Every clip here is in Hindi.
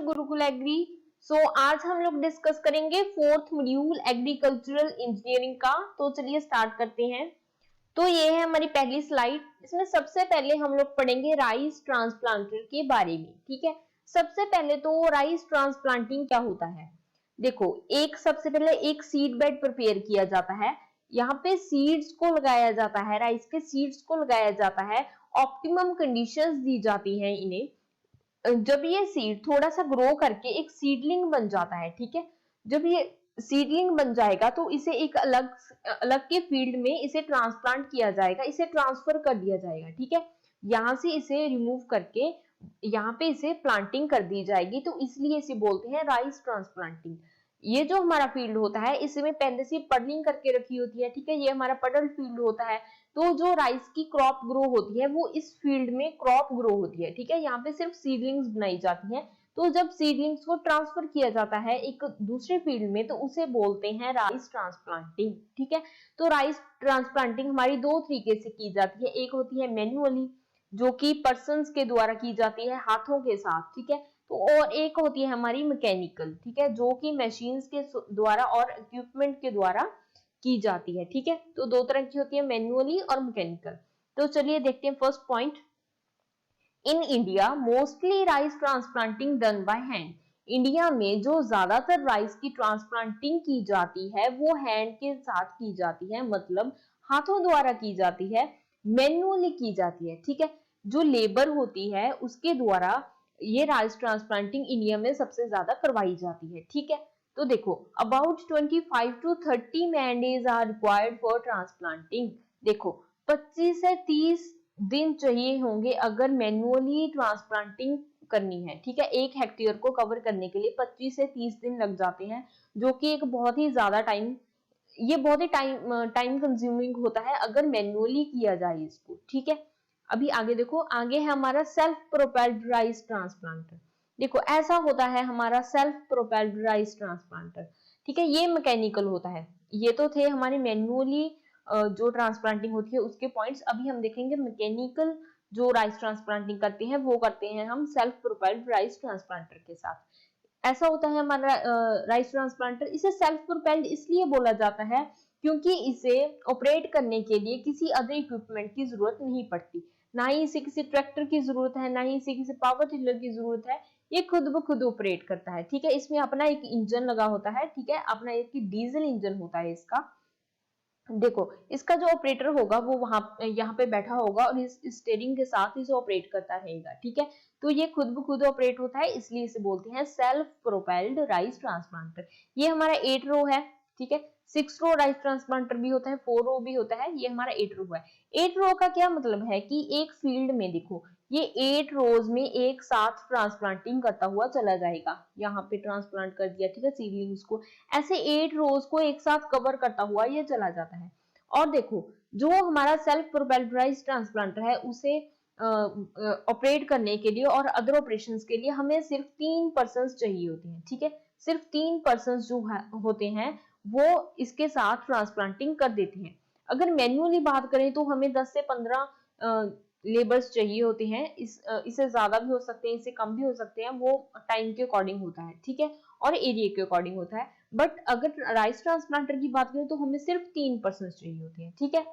गुरुकुल एग्री। आज हम लोग डिस्कस करेंगे फोर्थ मॉड्यूल एग्रीकल्चरल इंजीनियरिंग का। तो चलिए स्टार्ट करते हैं। तो ये है हमारी पहली स्लाइड। इसमें सबसे पहले हम लोग पढ़ेंगे राइस ट्रांसप्लांटर के बारे में। ठीक है, सबसे पहले तो राइस ट्रांसप्लांटिंग क्या होता है। देखो, सबसे पहले एक सीड बेड प्रिपेयर किया जाता है। यहाँ पे सीड्स को लगाया जाता है, राइस के सीड्स को लगाया जाता है। ऑप्टिमम कंडीशंस दी जाती हैं इन्हें। जब ये सीड थोड़ा सा ग्रो करके एक सीडलिंग बन जाता है, ठीक है, जब ये सीडलिंग बन जाएगा तो इसे एक अलग अलग के फील्ड में इसे ट्रांसप्लांट किया जाएगा, इसे ट्रांसफर कर दिया जाएगा। ठीक है, यहां से इसे रिमूव करके यहाँ पे इसे प्लांटिंग कर दी जाएगी, तो इसलिए इसे बोलते हैं राइस ट्रांसप्लांटिंग। ये जो हमारा फील्ड होता है इसमें पहले से पडलिंग करके रखी होती है। ठीक है, ये हमारा पडल फील्ड होता है। तो जो राइस की क्रॉप ग्रो होती है वो इस फील्ड में क्रॉप ग्रो होती है। ठीक है, यहाँ पे सिर्फ सीडलिंग्स बनाई जाती हैं। तो जब सीडलिंग्स को ट्रांसफर किया जाता है एक दूसरे फील्ड में तो उसे बोलते हैं राइस ट्रांसप्लांटिंग। ठीक है, तो राइस ट्रांसप्लांटिंग हमारी दो तरीके से की जाती है। एक होती है मैन्युअली, जो कि पर्सन्स के द्वारा की जाती है, हाथों के साथ। ठीक है, तो और एक होती है हमारी मैकेनिकल, ठीक है, जो कि मशीन्स के द्वारा और इक्विपमेंट के द्वारा की जाती है। ठीक है, तो दो तरह की होती है, मैन्युअली और मैकेनिकल। तो चलिए देखते हैं first point. In India mostly rice transplanting done by hand. India में जो ज्यादातर राइस की ट्रांसप्लांटिंग की जाती है वो हैंड के साथ की जाती है, मतलब हाथों द्वारा की जाती है, मैन्युअली की जाती है। ठीक है, जो लेबर होती है उसके द्वारा ये राइस ट्रांसप्लांटिंग इंडिया में सबसे ज्यादा करवाई जाती है। ठीक है, तो देखो about 25 to 30 man days are required for transplanting. देखो 25 से 30 दिन चाहिए होंगे अगर मैन्युअली ट्रांसप्लांटिंग करनी है। ठीक है, एक हेक्टेयर को कवर करने के लिए 25 से 30 दिन लग जाते हैं, जो कि एक बहुत ही ज्यादा टाइम, ये बहुत ही टाइम कंज्यूमिंग होता है अगर मैन्युअली किया जाए इसको। ठीक है, अभी आगे देखो, आगे है हमारा सेल्फ प्रोपेल्ड राइस ट्रांसप्लांटर। देखो ऐसा होता है हमारा सेल्फ प्रोपेल्ड राइस ट्रांसप्लांटर। ठीक है, ये मैकेनिकल होता है। ये तो थे हमारे मैन्युअली जो ट्रांसप्लांटिंग होती है उसके पॉइंट्स। अभी हम देखेंगे मैकेनिकल जो राइस ट्रांसप्लांटिंग करते हैं वो करते हैं हम सेल्फ प्रोपेल्ड राइस ट्रांसप्लांटर के साथ। ऐसा होता है हमारा राइस ट्रांसप्लांटर। इसे सेल्फ प्रोपेल्ड इसलिए बोला जाता है क्योंकि इसे ऑपरेट करने के लिए किसी अदर इक्विपमेंट की जरूरत नहीं पड़ती। ना ही इसे किसी ट्रैक्टर की जरूरत है, ना ही इसे किसी पावर टिलर की जरूरत है। ये खुद ब खुद ऑपरेट करता है। ठीक है, इसमें अपना एक इंजन लगा होता है। ठीक है, अपना एक डीजल इंजन होता है इसका। देखो इसका जो ऑपरेटर होगा वो वहां यहाँ पे बैठा होगा और इस स्टीयरिंग के साथ इसे ऑपरेट करता रहेगा। ठीक है, तो ये खुद ब खुद ऑपरेट होता है, इसलिए इसे बोलते हैं सेल्फ प्रोपेल्ड राइस ट्रांसप्लांटर। ये हमारा 8 रो है। ठीक है, 6 रो राइस ट्रांसप्लांटर भी होता है, 4 रो भी होता है, ये हमारा 8 रो है। 8 रो का क्या मतलब है कि एक फील्ड में देखो ये 8 रोज में एक साथ ट्रांसप्लांटिंग करता हुआ चला जाएगा। यहाँ पे ट्रांसप्लांट कर दिया, ठीक है, सीडलिंग्स को, ऐसे 8 रोज को एक साथ कवर करता हुआ ये चला जाता है। और देखो जो हमारा सेल्फ प्रोपेल्ड राइस ट्रांसप्लांटर है उसे ऑपरेट करने के लिए और अदर ऑपरेशन के लिए हमें सिर्फ 3 पर्सन चाहिए होते हैं। ठीक है, सिर्फ 3 पर्सन जो होते हैं वो इसके साथ ट्रांसप्लांटिंग कर देते हैं। अगर मैन्युअली बात करें तो हमें 10 से 15 लेबर्स चाहिए होते हैं। इससे ज्यादा भी हो सकते हैं, इससे कम भी हो सकते हैं, वो टाइम के अकॉर्डिंग होता है। ठीक है, और एरिया के अकॉर्डिंग होता है। बट अगर राइस ट्रांसप्लांटर की बात करें तो हमें सिर्फ 3 पर्सन चाहिए होते हैं। ठीक है,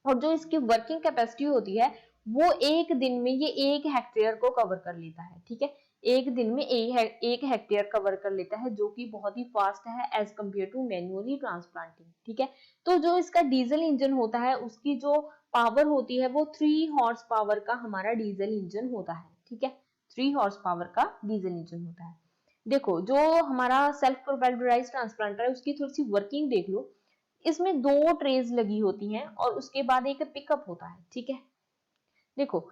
और जो इसकी वर्किंग कैपेसिटी होती है वो एक दिन में ये 1 हेक्टेयर को कवर कर लेता है। ठीक है, एक दिन में 1 हेक्टेयर कवर कर लेता है, जो कि बहुत ही फास्ट है as compared to manually transplanting. ठीक है, तो जो इसका डीजल इंजन होता है उसकी जो पावर होती है वो 3 हॉर्स पावर का हमारा डीजल इंजन होता है। ठीक है, 3 हॉर्स पावर का डीजल इंजन होता है। देखो जो हमारा सेल्फ प्रोपेल्ड राइस ट्रांसप्लांटर है उसकी थोड़ी सी वर्किंग देख लो। इसमें 2 ट्रेज लगी होती हैं और उसके बाद एक पिकअप होता है। ठीक है, देखो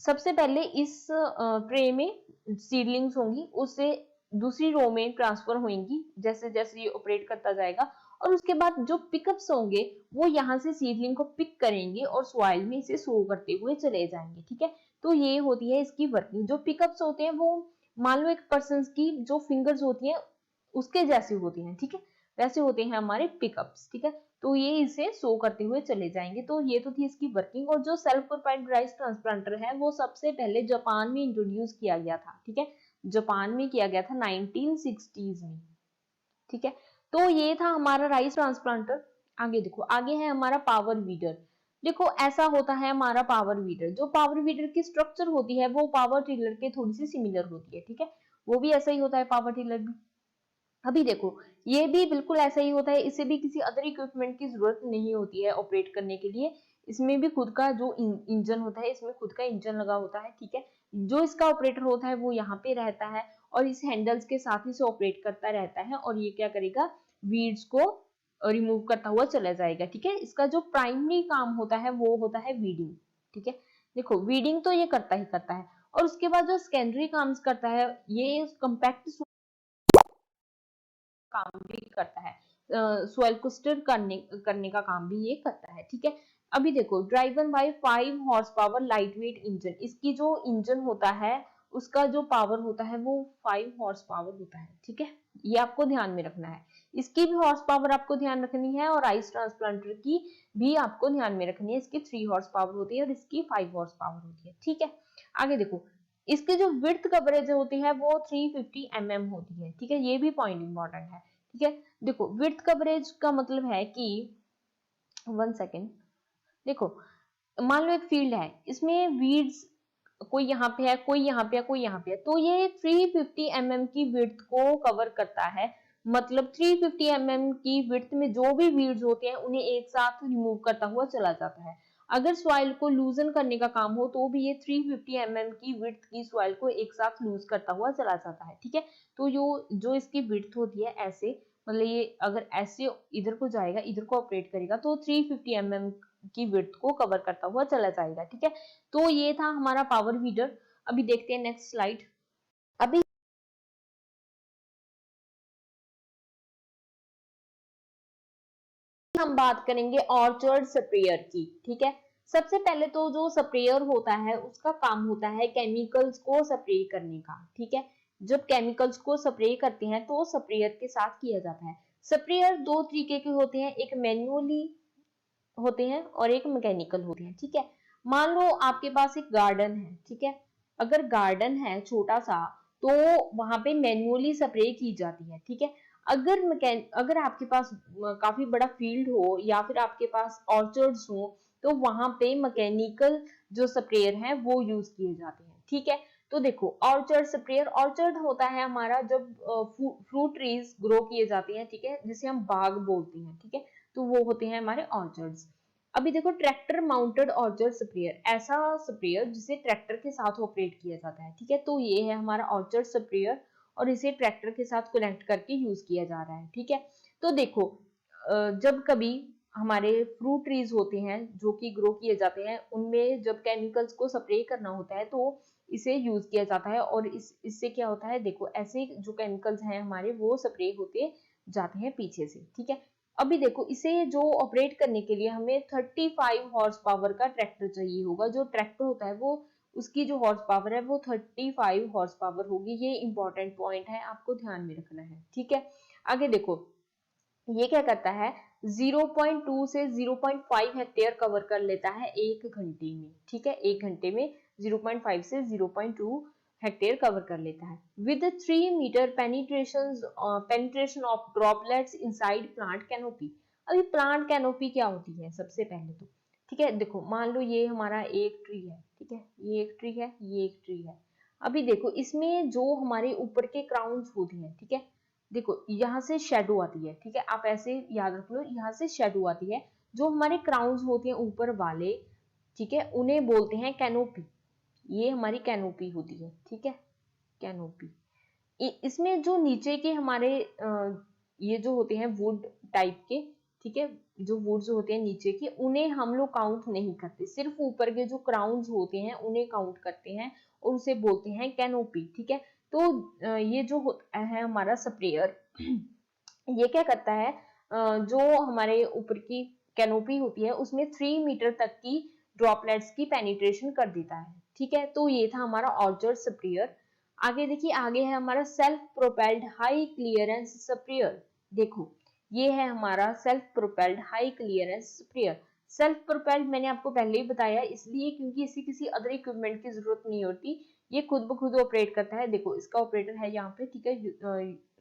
सबसे पहले इस ट्रे में सीडलिंग्स होंगी, उससे दूसरी रो में ट्रांसफर होंगी जैसे जैसे ये ऑपरेट करता जाएगा। और उसके बाद जो पिकअप्स होंगे वो यहाँ से सीडलिंग को पिक करेंगे और सॉइल में इसे सो करते हुए चले जाएंगे। ठीक है, तो ये होती है इसकी वर्किंग। जो पिकअप्स होते हैं वो मान लो एक पर्सन की जो फिंगर्स होती हैं उसके जैसी होती हैं। ठीक है, वैसे होते हैं हमारे पिकअप्स। ठीक है, तो ये इसे सो करते हुए चले जाएंगे। तो ये तो थी इसकी वर्किंग। और जो सेल्फ प्रोपेल्ड राइस ट्रांसप्लांटर है वो सबसे पहले जापान में इंट्रोड्यूस किया गया था। ठीक है, जापान में किया गया था 1960s में। ठीक है, तो ये था हमारा राइस ट्रांसप्लांटर। आगे देखो, आगे है हमारा पावर वीडर। देखो ऐसा होता है हमारा पावर वीडर। जो पावर वीडर की स्ट्रक्चर होती है वो पावर टिलर के थोड़ी सी सिमिलर होती है। ठीक है, वो भी ऐसा ही होता है पावर टिलर भी। अभी देखो, ये भी बिल्कुल ऐसा ही होता है, इसे भी किसी अदर इक्विपमेंट की जरूरत नहीं होती है ऑपरेट करने के लिए। इसमें भी खुद का जो इंजन होता है, इसमें खुद का इंजन लगा होता है। ठीक है, जो इसका ऑपरेटर होता है वो यहाँ पे रहता है और इस हैंडल्स के साथ ही से ऑपरेट करता रहता है और ये क्या करेगा, वीड्स को रिमूव करता हुआ चला जाएगा। ठीक है, इसका जो प्राइमरी काम होता है वो होता है वीडिंग। ठीक है, देखो वीडिंग तो ये करता ही करता है और उसके बाद जो सेकेंडरी काम करता है ये कंपैक्ट काम भी करता है, सॉइल को स्टिर करने का काम भी ये करता है। ठीक है, अभी देखो, driven by 5 horse power light weight engine, इसकी जो इंजन होता है उसका जो पावर होता है वो 5 हॉर्स पावर होता है। ठीक है, ये आपको ध्यान में रखना है। इसकी भी हॉर्स पावर आपको ध्यान रखनी है और आइस ट्रांसप्लांटर की भी आपको ध्यान में रखनी है। इसकी 3 हॉर्स पावर होती है और इसकी 5 हॉर्स पावर होती है। ठीक है, आगे देखो, इसकी जो विड्थ कवरेज होती है वो 350 mm होती है। ठीक है, ये भी पॉइंट इंपॉर्टेंट है। ठीक है, देखो विड्थ कवरेज का मतलब है कि 1 सेकेंड, देखो मान लो एक फील्ड है, इसमें वीड्स कोई यहाँ पे है, कोई यहाँ पे है, कोई यहाँ पे है, तो ये 350 mm की विड्थ को कवर करता है। मतलब 350 mm की विड्थ में जो भी वीड्स होते हैं उन्हें एक साथ रिमूव करता हुआ चला जाता है। अगर सॉइल को लूजन करने का काम हो तो भी ये 350 mm की विड्थ की सॉइल को एक साथ लूज करता हुआ चला जाता है। ठीक है, तो जो इसकी विड्थ होती है ऐसे, मतलब ये अगर ऐसे इधर को जाएगा, इधर को ऑपरेट करेगा तो 350 mm की विड्थ को कवर करता हुआ चला जाएगा। ठीक है, तो ये था हमारा पावर वीडर। अभी देखते हैं नेक्स्ट स्लाइड। अभी हम बात करेंगे ऑर्चर्ड स्प्रेयर की। ठीक है, सबसे पहले तो जो स्प्रेयर होता है उसका काम होता है केमिकल्स को स्प्रे करने का। ठीक है, जब केमिकल्स को स्प्रे करते हैं तो स्प्रेयर के साथ किया जाता है। स्प्रेयर दो तरीके के होते हैं, एक मैन्युअली होते हैं और एक मैकेनिकल होते हैं। ठीक है, मान लो आपके पास एक गार्डन है। ठीक है, अगर गार्डन है छोटा सा तो वहां पे मैन्युअली स्प्रे की जाती है। ठीक है, अगर आपके पास काफी बड़ा फील्ड हो या फिर आपके पास ऑर्चर्ड्स हो तो वहां पे मैकेनिकल जो स्प्रेयर है वो यूज किए जाते हैं। ठीक है, तो देखो ऑर्चर्ड स्प्रेयर, ऑर्चर्ड होता है हमारा जब फ्रूट ट्रीज ग्रो किए जाते हैं। ठीक है, जिसे हम बाग बोलते हैं। ठीक है, तो वो होते हैं हमारे ऑर्चर्ड्स। अभी देखो ट्रैक्टर माउंटेड ऑर्चर्ड स्प्रेयर, ऐसा स्प्रेयर जिसे ट्रैक्टर के साथ ऑपरेट किया जाता है। ठीक है, तो ये है हमारा ऑर्चर्ड स्प्रेयर और इसे ट्रैक्टर के साथ कनेक्ट करके यूज किया जा रहा है। ठीक है, तो देखो जब कभी हमारे फ्रूट ट्रीज होते हैं जो कि ग्रो किए जाते हैं, उनमें जब केमिकल्स को स्प्रे करना होता है तो इसे यूज किया जाता है और इससे क्या होता है, देखो ऐसे जो केमिकल्स हैं हमारे वो स्प्रे होते जाते हैं पीछे से। ठीक है, अभी देखो इसे जो ऑपरेट करने के लिए हमें 35 हॉर्स पावर का ट्रैक्टर चाहिए होगा। जो ट्रैक्टर होता है वो उसकी जो हॉर्स पावर है वो 35 हॉर्स पावर होगी। ये इंपॉर्टेंट पॉइंट है, आपको ध्यान में रखना है। ठीक है, आगे देखो, ये क्या करता है, 0.2 से 0.5 हेक्टेयर कवर कर लेता है 1 घंटे में। ठीक है, 1 घंटे में 0.5 से 0.2 हेक्टेयर कवर कर लेता है with 3 metre penetration of droplets inside plant canopy. अभी प्लांट कैनोपी क्या होती है सबसे पहले तो, ठीक है, देखो मान लो ये हमारा एक ट्री है। ठीक है, ये एक ट्री है, ये एक ट्री है। अभी देखो इसमें जो हमारे ऊपर के क्राउन्स होते हैं, ठीक है, देखो यहाँ से शेडो आती है। ठीक है, आप ऐसे याद रख लो, यहाँ से शेडो आती है। जो हमारे क्राउन्स होते हैं ऊपर वाले, ठीक है, उन्हें बोलते हैं कैनोपी। ये हमारी कैनोपी होती है। ठीक है, कैनोपी। इसमें जो नीचे के हमारे ये जो होते हैं वुड टाइप के, ठीक है, जो वुड्स होते हैं नीचे के, उन्हें हम लोग काउंट नहीं करते, सिर्फ ऊपर के जो क्राउन्स होते हैं उन्हें काउंट करते हैं और उसे बोलते हैं कैनोपी। ठीक है, तो ये जो है हमारा स्प्रेयर, ये क्या करता है, जो हमारे ऊपर की कैनोपी होती है उसमें 3 मीटर तक की ड्रॉपलेट्स की पेनिट्रेशन कर देता है। ठीक है, तो ये था हमारा ऑर्चर्ड स्प्रेयर। आगे देखिए, आगे है हमारा self propelled high clearance sprayer. देखो ये है हमारा self propelled high clearance sprayer. Self propelled मैंने आपको पहले ही बताया, इसलिए क्योंकि इसे किसी अदर इक्विपमेंट की जरूरत नहीं होती, ये खुद ब खुद ऑपरेट करता है। देखो इसका ऑपरेटर है यहाँ पे, ठीक है,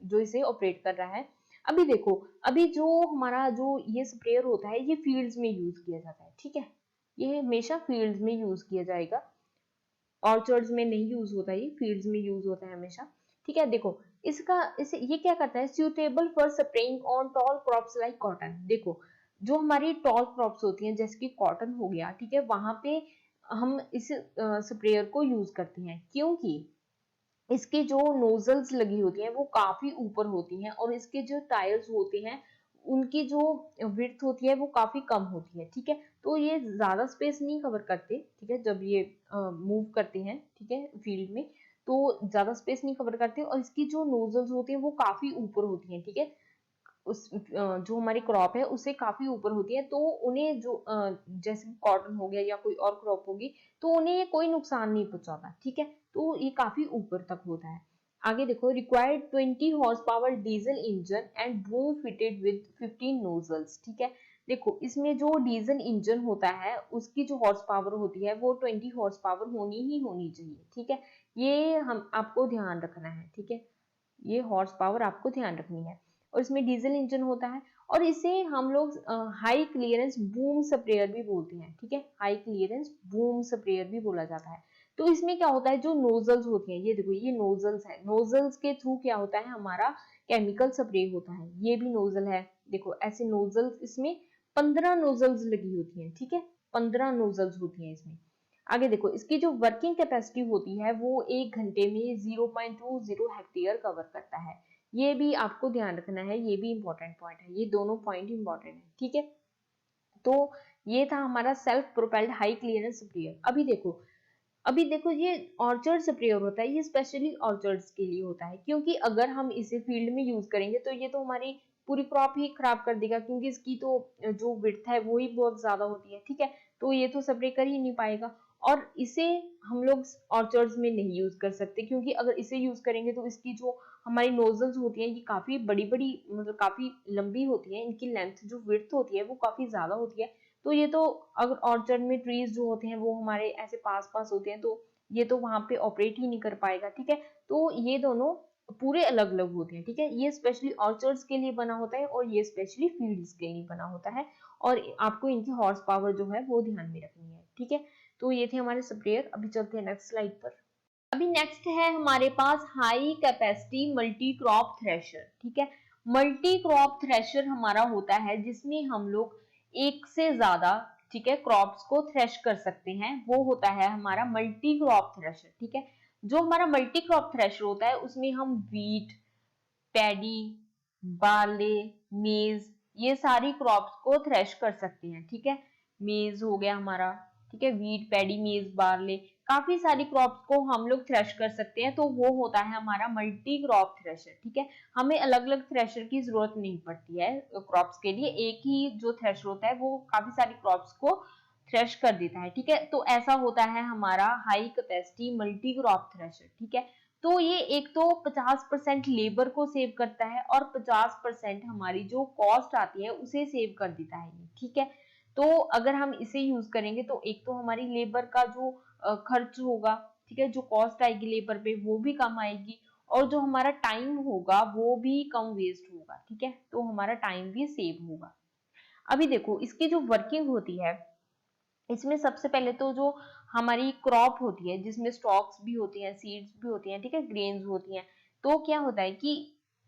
जो इसे ऑपरेट कर रहा है। अभी देखो, अभी जो हमारा जो ये स्प्रेयर होता है ये फील्ड्स में यूज किया जाता है, ठीक है, ये हमेशा फील्ड्स में यूज किया जाएगा, ऑर्चर्ड्स में नहीं यूज होता, ये फील्ड्स में यूज होता है हमेशा, ठीक है। देखो इसे ये क्या करता है, suitable for spraying on tall crops like cotton. देखो जो हमारी टॉल क्रॉप्स होती हैं जैसे कि कॉटन हो गया, ठीक है, वहां पे हम इस स्प्रेयर को यूज करते हैं, क्योंकि इसकी जो नोजल्स लगी होती हैं वो काफी ऊपर होती हैं और इसके जो टायर्स होते हैं उनकी जो विड्थ होती है वो काफी कम होती है, ठीक है। तो ये ज्यादा स्पेस नहीं कवर करते, ठीक है, जब ये मूव करते हैं, ठीक है, फील्ड में, तो ज्यादा स्पेस नहीं कवर करते और इसकी जो नोजल्स होती है वो काफी ऊपर होती हैं, ठीक है, उस जो हमारी क्रॉप है उससे काफी ऊपर होती है, तो उन्हें जो जैसे कॉटन हो गया या कोई और क्रॉप होगी तो उन्हें ये कोई नुकसान नहीं पहुंचाता, ठीक है, तो ये काफी ऊपर तक होता है। आगे देखो, required 20 horse power diesel engine and boom fitted with 15 nozzles, ठीक है। देखो इसमें जो डीजल इंजन होता है उसकी जो हॉर्स पावर होती है वो 20 हॉर्स पावर होनी ही होनी चाहिए, ठीक है, ये हम आपको ध्यान रखना है, ठीक है, ये हॉर्स पावर आपको ध्यान रखनी है। और इसमें डीजल इंजन होता है और इसे हम लोग हाई क्लियरेंस बूम स्प्रेयर भी बोलते हैं, ठीक है, हाई क्लियरेंस बूम स्प्रेयर भी बोला जाता है। तो इसमें क्या होता है, जो नोजल्स होती हैं, ये देखो ये नोजल्स है, नोजल्स के थ्रू क्या होता है, हमारा केमिकल स्प्रे होता है, ये भी नोजल है, देखो ऐसे नोजल्स, इसमें 15 नोजल्स लगी होती हैं, ठीक है, 15 नोजल्स होती हैं इसमें। आगे देखो, इसकी जो वर्किंग कैपेसिटी होती है वो 1 घंटे में 0.20 हेक्टेयर कवर करता है, ये भी आपको ध्यान रखना है, ये भी इंपॉर्टेंट पॉइंट है, ये दोनों पॉइंट इंपॉर्टेंट है, ठीक है। तो ये था हमारा self propelled high clearance sprayer. अभी देखो ये ऑर्चर्ड स्प्रेयर होता है, ये स्पेशली ऑर्चर्ड्स के लिए होता है, क्योंकि अगर हम इसे फील्ड में यूज करेंगे तो ये तो हमारी पूरी क्रॉप ही खराब कर देगा, क्योंकि इसकी तो जो विड्थ है वो ही बहुत ज्यादा होती है, ठीक है, तो ये तो स्प्रे कर ही नहीं पाएगा। और इसे हम लोग ऑर्चर्ड्स में नहीं यूज कर सकते, क्योंकि अगर इसे यूज करेंगे तो इसकी जो हमारी नोजल्स होती हैं ये काफी बड़ी बड़ी, मतलब काफी लंबी होती है, इनकी लेंथ जो विड्थ होती है वो काफी ज्यादा होती है, तो ये तो अगर ऑर्चर्ड में ट्रीज जो होते हैं वो हमारे ऐसे पास पास होते हैं तो ये तो वहां पे ऑपरेट ही नहीं कर पाएगा, ठीक है। तो ये दोनों पूरे अलग अलग होते हैं, ठीक है, ये स्पेशली ऑर्चर्ड्स के लिए बना होता है और ये स्पेशली फील्ड्स के लिए बना होता है, और आपको इनकी हॉर्स पावर जो है वो ध्यान में रखनी है, ठीक है। तो ये थे हमारे स्प्रेयर। अभी चलते हैं नेक्स्ट स्लाइड पर। अभी नेक्स्ट है हमारे पास high capacity multi crop thresher, ठीक है। मल्टी क्रॉप थ्रेशर हमारा होता है जिसमें हम लोग एक से ज्यादा, ठीक है, क्रॉप्स को थ्रेश कर सकते हैं, वो होता है हमारा मल्टी क्रॉप थ्रेशर, ठीक है। जो हमारा मल्टी क्रॉप थ्रेशर होता है उसमें हम व्हीट, पैडी, बार्ले, मेज, ये सारी क्रॉप्स को थ्रेश कर सकते हैं, ठीक है। मेज हो गया हमारा, ठीक है, व्हीट, पैडी, मेज, बार्ले, काफी सारी क्रॉप्स को हम लोग थ्रेश कर सकते हैं, तो वो होता है हमारा मल्टी क्रॉप थ्रेशर, ठीक है। हमें अलग अलग थ्रेशर की जरूरत नहीं पड़ती है क्रॉप्स के लिए, एक ही जो थ्रेशर होता है वो काफी सारी क्रॉप्स को थ्रेश कर देता है, ठीक है। तो ऐसा होता है हमारा high capacity multi crop thresher, ठीक है। तो ये एक तो 50% लेबर को सेव करता है और 50% हमारी जो कॉस्ट आती है उसे सेव कर देता है ये, ठीक है। तो अगर हम इसे यूज करेंगे तो एक तो हमारी लेबर का जो खर्च होगा, ठीक है, जो कॉस्ट आएगी लेबर पे वो भी कम आएगी, और जो हमारा टाइम होगा वो भी कम वेस्ट होगा, ठीक है, तो हमारा टाइम भी सेव होगा। अभी देखो इसकी जो वर्किंग होती है, इसमें सबसे पहले तो जो हमारी क्रॉप होती है जिसमें स्टॉक्स भी होती हैं, सीड्स भी होती हैं, ठीक है, ग्रेन्स होती हैं, तो क्या होता है कि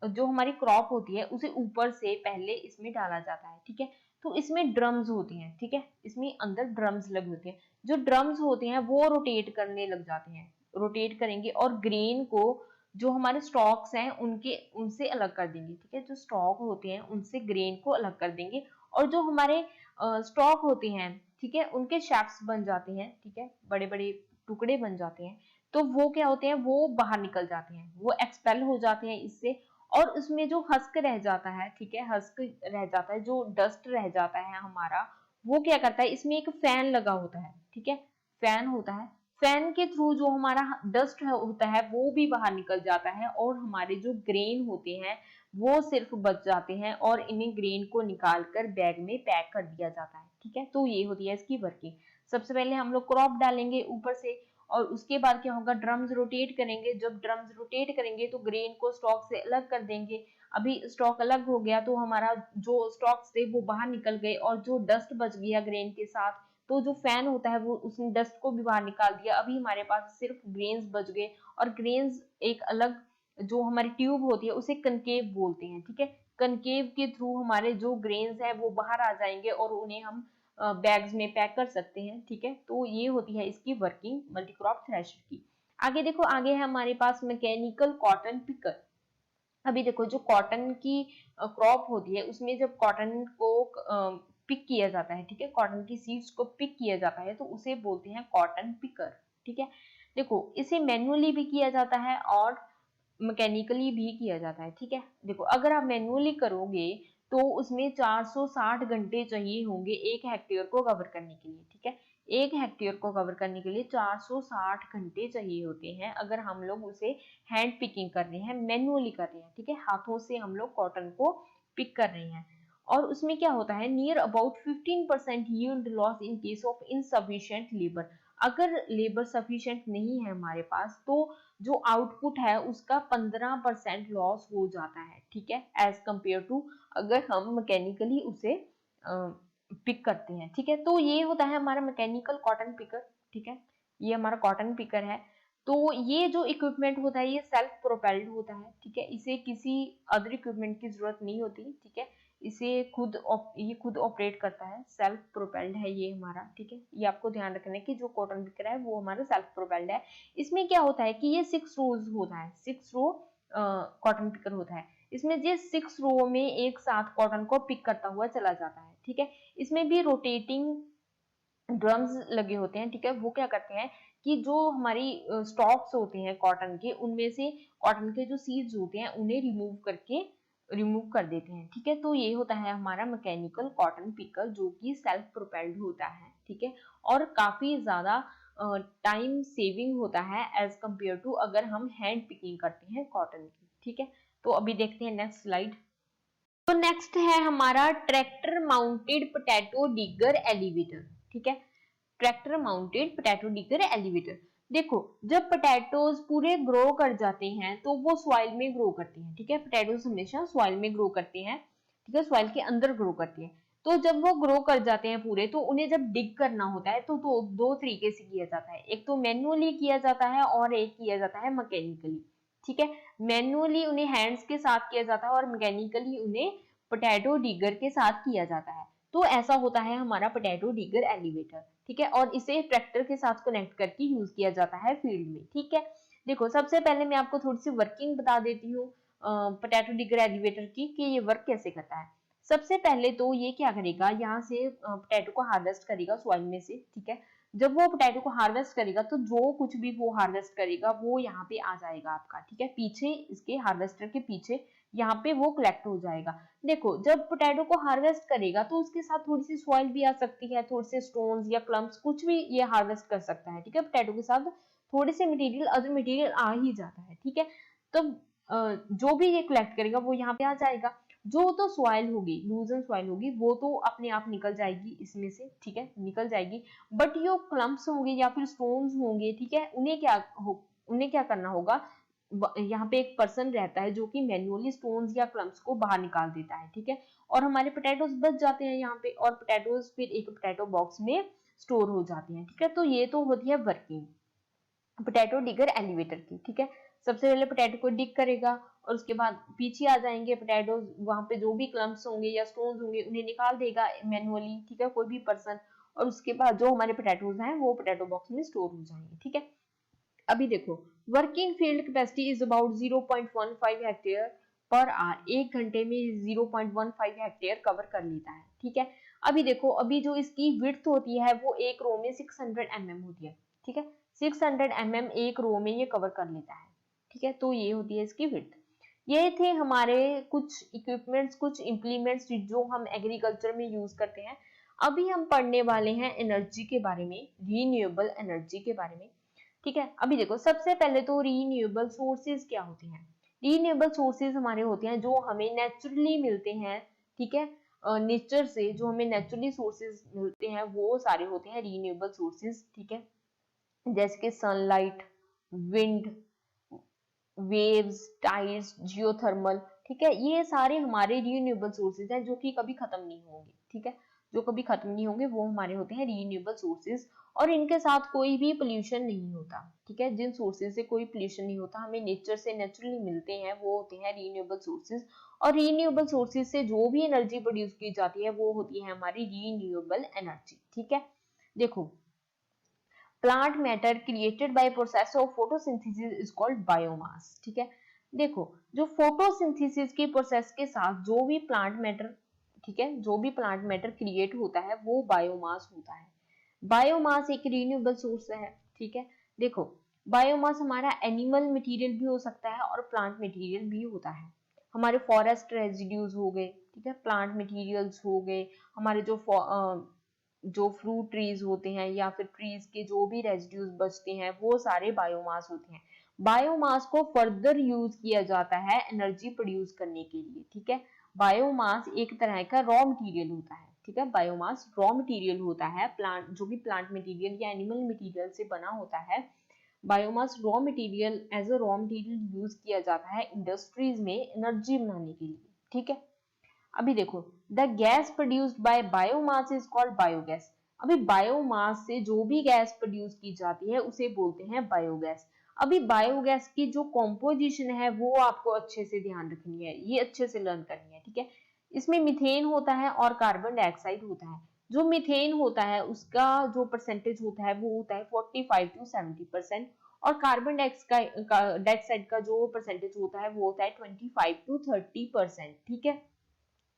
जो हमारी क्रॉप होती है उसे ऊपर से पहले इसमें डाला जाता है, ठीक है। तो इसमें ड्रम्स होती हैं, ठीक है, इसमें अंदर ड्रम्स लगे होते हैं, जो ड्रम्स होते हैं वो रोटेट करने लग जाते हैं, रोटेट करेंगे और ग्रेन को, जो हमारे स्टॉक्स हैं उनके उनसे अलग कर देंगे, ठीक है, जो स्टॉक होते हैं उनसे ग्रेन को अलग कर देंगे, और जो हमारे स्टॉक होते हैं, ठीक है, उनके शेफ्स बन जाते हैं, ठीक है, बड़े बड़े टुकड़े बन जाते हैं, तो वो क्या होते हैं, वो बाहर निकल जाते हैं, वो एक्सपेल हो जाते हैं इससे, और उसमें जो हस्क रह जाता है, ठीक है, हस्क रह जाता है, जो डस्ट रह जाता है हमारा, वो क्या करता है, इसमें एक फैन लगा होता है, ठीक है, फैन होता है, फैन के थ्रू जो हमारा डस्ट होता है वो भी बाहर निकल जाता है, और हमारे जो ग्रेन होते हैं वो सिर्फ बच जाते हैं, और इन्हें ग्रेन को निकालकर बैग में पैक कर दिया जाता है, ठीक है। तो ये होती है इसकी वर्किंग। सबसे पहले हम लोग क्रॉप डालेंगे ऊपर से, और उसके बाद क्या होगा, ड्रम्स रोटेट करेंगे। जब ड्रम्स रोटेट करेंगे तो ग्रेन को स्टॉक से अलग कर देंगे। अभी स्टॉक अलग हो गया तो हमारा जो स्टॉक थे वो बाहर निकल गए और जो डस्ट बच गया ग्रेन के साथ, तो जो फैन होता है वो उसने डस्ट को भी बाहर निकाल दिया। अभी हमारे पास सिर्फ ग्रेन्स बच गए और ग्रेन्स एक अलग जो हमारी ट्यूब होती है उसे कनकेव बोलते हैं, ठीक है। कनकेव के थ्रू हमारे जो ग्रेन्स है वो बाहर आ जाएंगे और उन्हें हम बैग्स में पैक कर सकते हैं, ठीक है। तो ये होती है इसकी वर्किंग मल्टीक्रॉप थ्रेशर की। आगे देखो, आगे है हमारे पास मैकेनिकल कॉटन पिकर। अभी देखो, जो कॉटन की क्रॉप होती है उसमें जब कॉटन को पिक किया जाता है, ठीक है, कॉटन की सीड्स को पिक किया जाता है तो उसे बोलते हैं कॉटन पिकर, ठीक है। देखो, इसे मैनुअली भी किया जाता है और मैकेनिकली भी किया जाता है, ठीक है। देखो, अगर आप मैनुअली करोगे तो उसमें 460 घंटे चाहिए होंगे 1 हेक्टेयर को कवर करने के लिए, ठीक है। 1 हेक्टेयर को कवर करने के लिए 460 घंटे चाहिए होते हैं अगर हम लोग उसे हैंड पिकिंग कर रहे हैं, मैनुअली कर रहे हैं, ठीक है। हाथों से हम लोग कॉटन को पिक कर रहे हैं। और उसमें क्या होता है, near about 15% yield loss in case of insufficient labour. अगर लेबर सफिशिएंट नहीं है हमारे पास तो जो आउटपुट है उसका 15% लॉस हो जाता है, ठीक है, एज कंपेयर टू अगर हम मैकेनिकली उसे पिक करते हैं, ठीक है। तो ये होता है हमारा मैकेनिकल कॉटन पिकर, ठीक है। ये हमारा कॉटन पिकर है। तो ये जो इक्विपमेंट होता है ये सेल्फ प्रोपेल्ड होता है, ठीक है। इसे किसी अदर इक्विपमेंट की जरूरत नहीं होती, ठीक है। इसे ये खुद ऑपरेट करता है, सेल्फ प्रोपेल्ड है ये हमारा, ठीक है। ये आपको ध्यान रखना है कि जो कॉटन पिकर है वो हमारा सेल्फ प्रोपेल्ड है। इसमें क्या होता है कि ये 6 रोज होता है, 6 रो कॉटन पिकर होता है। इसमें ये 6 रो में एक साथ कॉटन को पिक करता हुआ चला जाता है, ठीक है। इसमें भी रोटेटिंग ड्रम्स लगे होते हैं, ठीक है। वो क्या करते हैं कि जो हमारी स्टॉक्स होते हैं कॉटन के, उनमें से कॉटन के जो सीड्स होते हैं उन्हें रिमूव कर देते हैं, ठीक है। तो ये होता है हमारा मैकेनिकल कॉटन पिकर जो कि सेल्फ प्रोपेल्ड होता है, ठीक है। और काफी ज्यादा टाइम सेविंग होता है एज कंपेयर टू अगर हम हैंड पिकिंग करते हैं कॉटन की, ठीक है। तो अभी देखते हैं नेक्स्ट स्लाइड। तो नेक्स्ट है हमारा tractor mounted potato digger elevator, ठीक है। Tractor mounted potato digger elevator. देखो, जब पोटैटोज पूरे ग्रो कर जाते हैं तो वो सॉइल में ग्रो करते हैं, ठीक है। पोटैटोज हमेशा सॉइल में ग्रो करते हैं, ठीक है, सॉइल के अंदर ग्रो करते हैं। तो जब वो ग्रो कर जाते हैं पूरे, तो उन्हें जब डिग करना होता है तो दो तरीके से किया जाता है। एक तो मैनुअली किया जाता है और एक किया जाता है मैकेनिकली, ठीक है। मैनुअली उन्हें हैंड्स के साथ किया जाता है और मैकेनिकली उन्हें पोटैटो डिगर के साथ किया जाता है। तो ऐसा होता है हमारा पोटैटो डिगर एलिवेटर, ठीक है। और इसे ट्रैक्टर के साथ कनेक्ट करके यूज किया जाता है फील्ड में, ठीक है। देखो, सबसे पहले मैं आपको थोड़ी सी वर्किंग बता देती हूँ पोटैटो डिगर एलिवेटर की कि ये वर्क कैसे करता है। सबसे पहले तो ये क्या करेगा, यहाँ से पोटैटो को हार्वेस्ट करेगा सॉइल में से, ठीक है। जब वो पोटैटो को हार्वेस्ट करेगा तो जो कुछ भी वो हार्वेस्ट करेगा वो यहाँ पे आ जाएगा आपका, ठीक है, पीछे इसके हार्वेस्टर के पीछे यहाँ पे वो कलेक्ट हो जाएगा। देखो, जब पोटैटो को हार्वेस्ट करेगा तो उसके साथ थोड़ी सी सॉइल भी आ सकती है, थोड़े से स्टोन्स या क्लम्प्स कुछ भी ये हार्वेस्ट कर सकता है, ठीक है। पोटैटो के साथ थोड़े से मटेरियल, अदर मटेरियल आ ही जाता है, ठीक है। तो जो भी ये कलेक्ट करेगा वो यहाँ पे आ जाएगा। जो तो सॉइल होगी, लूजन सॉइल होगी, वो तो अपने आप निकल जाएगी इसमें से, ठीक है, निकल जाएगी। बट जो क्लम्प्स होंगे या फिर स्टोन्स होंगे, ठीक है, उन्हें क्या करना होगा, यहाँ पे एक पर्सन रहता है जो कि मैन्युअली स्टोन्स या क्लम्प्स को बाहर निकाल देता है, ठीक है। और हमारे पोटैटोज बच जाते हैं यहाँ पे और पोटैटोज फिर एक पोटैटो बॉक्स में स्टोर हो जाते हैं, ठीक है। तो ये तो होती है वर्किंग पोटैटो डिगर एलिवेटर की, ठीक है। सबसे पहले पोटैटो को डिग करेगा और उसके बाद पीछे आ जाएंगे पोटैटो, वहां पे जो भी क्लम्प्स होंगे या स्टोन्स होंगे उन्हें निकाल देगा मैनुअली, ठीक है, कोई भी पर्सन। और उसके बाद जो हमारे पोटैटोज हैं वो पोटैटो बॉक्स में स्टोर हो जाएंगे, ठीक है। अभी देखो, working field capacity is about 0.15 hectare per hour. 1 घंटे में 0.15 हेक्टेयर कवर कर लेता है, ठीक है। अभी देखो, अभी जो इसकी विड्थ होती है वो एक रो में 600 mm होती है, ठीक है। 600 mm एक रो में ये कवर कर लेता है, ठीक है। तो ये होती है इसकी विड्थ। ये थे हमारे कुछ इक्विपमेंट्स, कुछ इंप्लीमेंट्स जो हम एग्रीकल्चर में यूज करते हैं। अभी हम पढ़ने वाले हैं एनर्जी के बारे में, रीन्यूएबल एनर्जी के बारे में, ठीक है। अभी देखो, सबसे पहले तो रीन्यूएबल सोर्सेज क्या होते हैं। रीन्यूएबल सोर्सेज हमारे होते हैं जो हमें नेचुरली मिलते हैं, ठीक है। नेचर से जो हमें नेचुरली सोर्सेज मिलते हैं वो सारे होते हैं रीन्यूएबल सोर्सेज, ठीक है। जैसे कि sunlight, wind, waves, tides, geothermal, ठीक है, ये सारे हमारे रीन्यूएबल सोर्सेज हैं जो कि कभी खत्म नहीं होंगे, ठीक है, जो कभी खत्म नहीं होंगे वो हमारे होते हैं रीन्यूएबल सोर्सेज, और इनके साथ कोई भी पोल्यूशन नहीं होता, ठीक है, जिन सोर्सेज से कोई पोल्यूशन नहीं होता, हमें नेचर से नेचुरली मिलते हैं, वो होते हैं रीन्यूएबल सोर्सेज। और रीन्यूएबल सोर्सेज से जो भी एनर्जी प्रोड्यूस की जाती है वो होती है हमारी रीन्यूएबल एनर्जी, ठीक है। देखो, plant matter created by process of photosynthesis is called biomass, ठीक है। देखो, जो फोटोसिंथेसिस की प्रोसेस के साथ जो भी प्लांट मैटर, ठीक है, जो भी प्लांट मैटर क्रिएट होता है वो बायोमास होता है। बायोमास एक रिन्यूएबल सोर्स है, ठीक है। देखो, बायोमास हमारा एनिमल मटेरियल भी हो सकता है और प्लांट मटेरियल भी होता है। हमारे फॉरेस्ट रेजिड्यूज हो गए, ठीक है, प्लांट मटेरियल्स हो गए, हमारे जो फ्रूट ट्रीज होते हैं या फिर ट्रीज के जो भी रेजिड्यूज बचते हैं वो सारे बायोमास होते हैं। बायोमास को फर्दर यूज किया जाता है एनर्जी प्रोड्यूस करने के लिए, ठीक है। बायोमास एक तरह का रॉ मटेरियल होता है, ठीक है, बायोमास रॉ मटेरियल होता है, प्लांट जो भी प्लांट मटेरियल या एनिमल मटेरियल से बना होता है। Biomass raw material as a raw material use किया जाता है इंडस्ट्रीज में एनर्जी बनाने के लिए, ठीक है। अभी देखो, the gas produced by biomass is called biogas. अभी बायोमास से जो भी गैस प्रोड्यूस की जाती है उसे बोलते हैं बायोगैस। अभी बायोगैस की जो कॉम्पोजिशन है वो आपको अच्छे से ध्यान रखनी है, ये अच्छे से लर्न करनी है, ठीक है। इसमें मीथेन होता है और कार्बन डाइऑक्साइड होता है। जो मीथेन होता है उसका जो परसेंटेज होता है वो होता है 45 to 70%, और कार्बन डाइऑक्साइड का जो परसेंटेज होता है वो होता है 25 to 30%, ठीक है।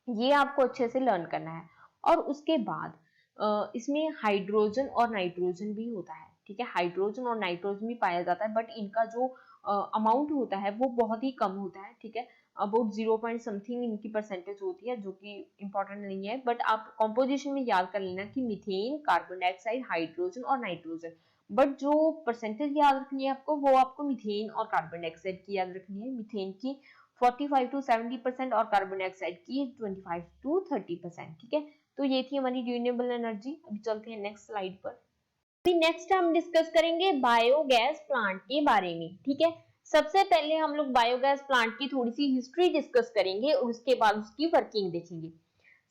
ये आपको अच्छे से लर्न करना है। और उसके बाद इसमें हाइड्रोजन और नाइट्रोजन भी होता है, ठीक है, हाइड्रोजन और नाइट्रोजन भी पाया जाता है, बट इनका जो अमाउंट होता है वो बहुत ही कम होता है, ठीक है, अबाउट 0 पॉइंट समथिंग इनकी परसेंटेज होती है, जो कि इंपॉर्टेंट नहीं है, बट आप कॉम्पोजिशन में याद कर लेना कि मीथेन, कार्बन डाइऑक्साइड, हाइड्रोजन और नाइट्रोजन, बट जो परसेंटेज याद रखनी है आपको वो आपको मीथेन और कार्बन डाइऑक्साइड की याद रखनी है। मीथेन की 45 to 70% और कार्बन डाइऑक्साइड की 25 to 30%, ठीक है। तो ये थी हमारी रिन्यूएबल एनर्जी। अभी चलते हैं नेक्स्ट स्लाइड पर। अभी नेक्स्ट हम डिस्कस करेंगे बायोगैस प्लांट के बारे में, ठीक है। सबसे पहले हम लोग बायोगैस प्लांट की थोड़ी सी हिस्ट्री डिस्कस करेंगे और उसके बाद उसकी वर्किंग देखेंगे।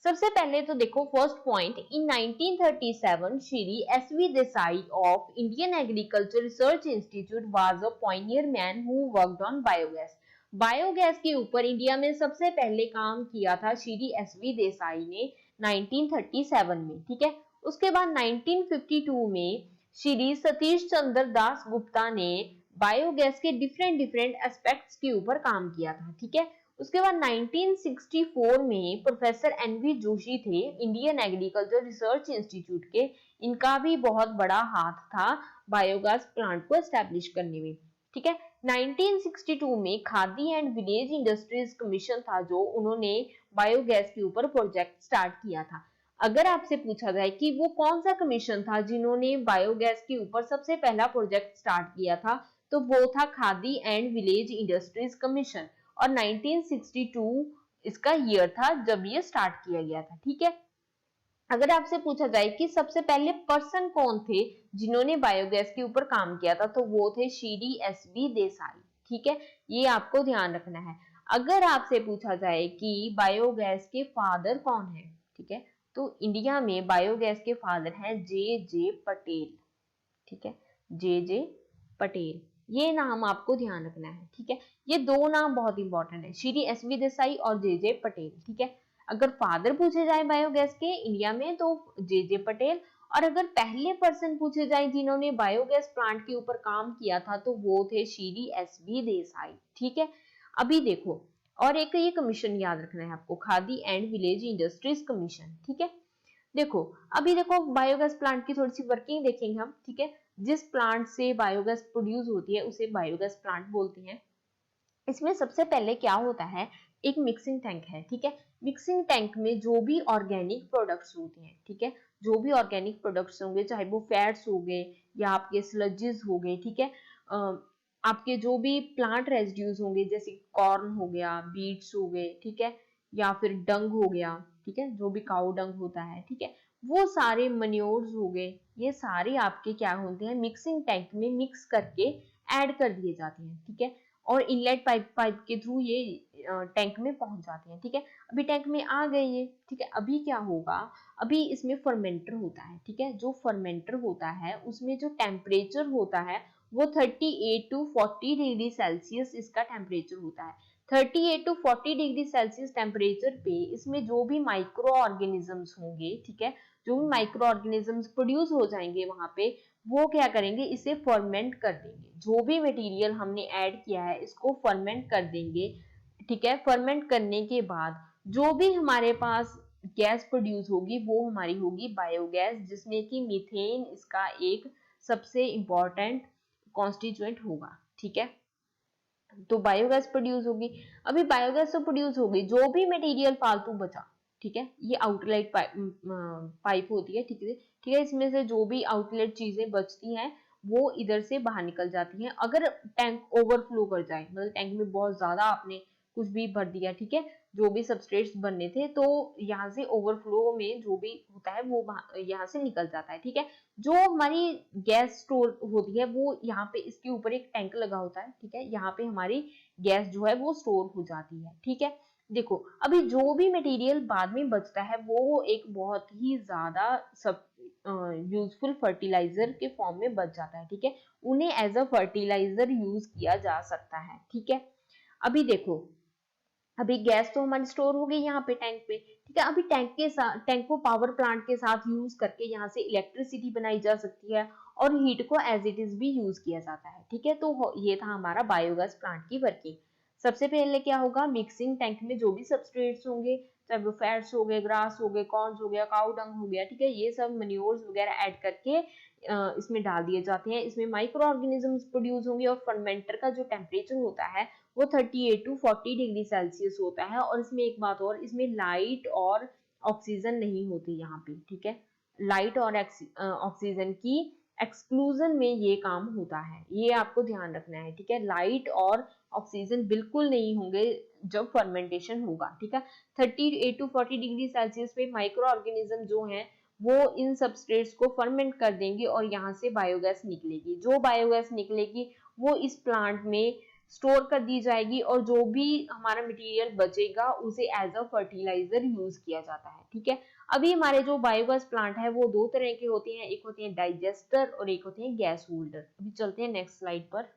सबसे पहले तो देखो, first point, in 1937 Shri SV Desai of Indian Agriculture Research Institute was a pioneer man who worked on biogas. Biogas के ऊपर इंडिया में सबसे पहले काम किया था श्री एसवी देसाई ने 1937 में, ठीक है। उसके बाद 1952 में श्री सतीश चंद्र दास गुप्ता ने बायोगैस के डिफरेंट डिफरेंट एस्पेक्ट्स के ऊपर काम किया था, ठीक है। उसके बाद 1964 में प्रोफेसर एनवी जोशी थे इंडियन एग्रीकल्चर रिसर्च इंस्टीट्यूट के, इनका भी बहुत बड़ा हाथ था बायोगैस प्लांट को एस्टेब्लिश करने में, ठीक है। 1962 में khadi and village industries commission था जो उन्होंने बायोगैस के ऊपर प्रोजेक्ट स्टार्ट किया था। अगर आपसे पूछा जाए कि वो कौन सा कमीशन था जिन्होंने बायोगैस के ऊपर सबसे पहला प्रोजेक्ट स्टार्ट किया था, तो वो था khadi and village industries commission, और 1962 इसका ईयर था जब ये स्टार्ट किया गया था, ठीक है। अगर आपसे पूछा जाए कि सबसे पहले पर्सन कौन थे जिन्होंने बायोगैस के ऊपर काम किया था, तो वो थे श्री एसवी देसाई, ठीक है, ये आपको ध्यान रखना है। अगर आपसे पूछा जाए कि बायोगैस के फादर कौन है, ठीक है, तो इंडिया में बायोगैस के फादर हैं जे जे पटेल, ठीक है, जे जे पटेल, ये नाम आपको ध्यान रखना है, ठीक है। ये दो नाम बहुत इंपॉर्टेंट है, श्री एसवी देसाई और जे जे पटेल, ठीक है। अगर फादर पूछे जाए बायोगैस के इंडिया में तो जे जे पटेल, और अगर पहले पर्सन पूछे जाए जिन्होंने बायोगैस प्लांट के ऊपर काम किया था तो वो थे श्री एसवी देसाई, ठीक है। अभी देखो, और एक ये कमीशन याद रखना है आपको, khadi and village industries commission, ठीक है। देखो, अभी देखो बायोगैस प्लांट की थोड़ी सी वर्किंग देखेंगे हम, ठीक है। जिस प्लांट से बायोगैस प्रोड्यूस होती है उसे बायोगैस प्लांट बोलते हैं। इसमें सबसे पहले क्या होता है, एक मिक्सिंग टैंक है, ठीक है। मिक्सिंग टैंक में जो भी ऑर्गेनिक प्रोडक्ट्स होते हैं, ठीक है, जो भी ऑर्गेनिक प्रोडक्ट्स होंगे, चाहे वो फैट्स हो गए या आपके स्लजेस हो गए, ठीक है, आपके जो भी प्लांट रेजिड्यूज होंगे जैसे कॉर्न हो गया, बीट्स हो गए, ठीक है, या फिर डंग हो गया, ठीक है, जो भी काउ डंग होता है, ठीक है, वो सारे मन्योर्स हो गए, ये सारे आपके क्या होते हैं, मिक्सिंग टैंक में मिक्स करके ऐड कर दिए जाते हैं, ठीक है। और इनलेट पाइप के थ्रू ये टैंक में पहुंच जाते हैं, ठीक है। अभी टैंक में आ गए ये, ठीक है। अभी क्या होगा, अभी इसमें फर्मेंटर होता है, ठीक है। जो फर्मेंटर होता है उसमें जो टेम्परेचर होता है वो 38 टू 40 डिग्री सेल्सियस इसका टेम्परेचर होता है। 38 टू 40 डिग्री सेल्सियस टेम्परेचर पे इसमें जो भी माइक्रो ऑर्गेनिजम्स होंगे, ठीक है, जो भी माइक्रो ऑर्गेनिजम्स प्रोड्यूस हो जाएंगे वहां पे, वो क्या करेंगे, इसे फर्मेंट कर देंगे। जो भी मटेरियल हमने ऐड किया है इसको फर्मेंट कर देंगे, ठीक है। फर्मेंट करने के बाद जो भी हमारे पास गैस प्रोड्यूस होगी वो हमारी होगी बायोगैस, जिसमें कि मीथेन इसका एक सबसे इंपॉर्टेंट कॉन्स्टिट्यूएंट होगा, ठीक है। तो बायोगैस प्रोड्यूस होगी। अभी बायोगैस तो प्रोड्यूस होगी, जो भी मटेरियल फालतू बचा, ठीक है, ये आउटलेट पाइप होती है, ठीक है, ठीक है। इसमें से जो भी आउटलेट चीजें बचती हैं वो इधर से बाहर निकल जाती हैं। अगर टैंक ओवरफ्लो कर जाए, मतलब टैंक में बहुत ज्यादा आपने कुछ भी भर दिया, ठीक है, जो भी सबस्ट्रेट्स बनने थे, तो यहाँ से ओवरफ्लो में जो भी होता है वो यहाँ से निकल जाता है, ठीक है। जो हमारी गैस स्टोर होती है वो यहाँ पे इसके ऊपर एक टैंक लगा होता है, ठीक है। यहाँ पे हमारी गैस जो है वो स्टोर हो जाती है, ठीक है। देखो अभी जो भी मटेरियल बाद में बचता है वो एक बहुत ही ज्यादा सब यूजफुल फर्टिलाइजर के फॉर्म में बच जाता है, ठीक है। उन्हें एज अ फर्टिलाइजर यूज किया जा सकता है, ठीक है। अभी देखो, अभी गैस तो हमारी स्टोर हो गई यहाँ पे टैंक पे, ठीक है। अभी टैंक के साथ, टैंक को पावर प्लांट के साथ यूज करके यहाँ से इलेक्ट्रिसिटी बनाई जा सकती है और हीट को एज इट इज भी यूज किया जाता है, ठीक है। तो ये था हमारा बायोगैस प्लांट की वर्किंग। सबसे पहले क्या होगा, मिक्सिंग टैंक में जो भी सबस्ट्रेट्स होंगे, चाहे वो फैट्स हो गए, ग्रास हो गए, कॉर्न्स हो गया, काउ डंग हो गया, ठीक है, ये सब मन्योर्स वगैरह ऐड करके इसमें डाल दिए जाते हैं। इसमें माइक्रो ऑर्गेनिजम्स प्रोड्यूस होंगे और फर्मेंटर का जो टेम्परेचर होता है वो 38 टू 40 डिग्री सेल्सियस होता है। और इसमें एक बात और, इसमें लाइट और ऑक्सीजन नहीं होती यहाँ पे, ठीक है। लाइट और ऑक्सीजन की एक्सक्लूजन में ये काम होता है, ये आपको ध्यान रखना है, ठीक है। लाइट और ऑक्सीजन बिल्कुल नहीं होंगे जब फर्मेंटेशन होगा, ठीक है। 38 टू 40 डिग्री सेल्सियस पे माइक्रो ऑर्गेनिज्म जो हैं वो इन सबस्ट्रेट्स को फर्मेंट कर देंगे और यहाँ से बायोगैस निकलेगी। जो बायोगैस निकलेगी वो इस प्लांट में स्टोर कर दी जाएगी और जो भी हमारा मटेरियल बचेगा उसे एज अ फर्टिलाइजर यूज किया जाता है, ठीक है। अभी हमारे जो बायोगैस प्लांट है वो दो तरह के होते हैं, एक होते हैं डाइजेस्टर और एक होते हैं गैस होल्डर। अभी चलते हैं नेक्स्ट स्लाइड पर।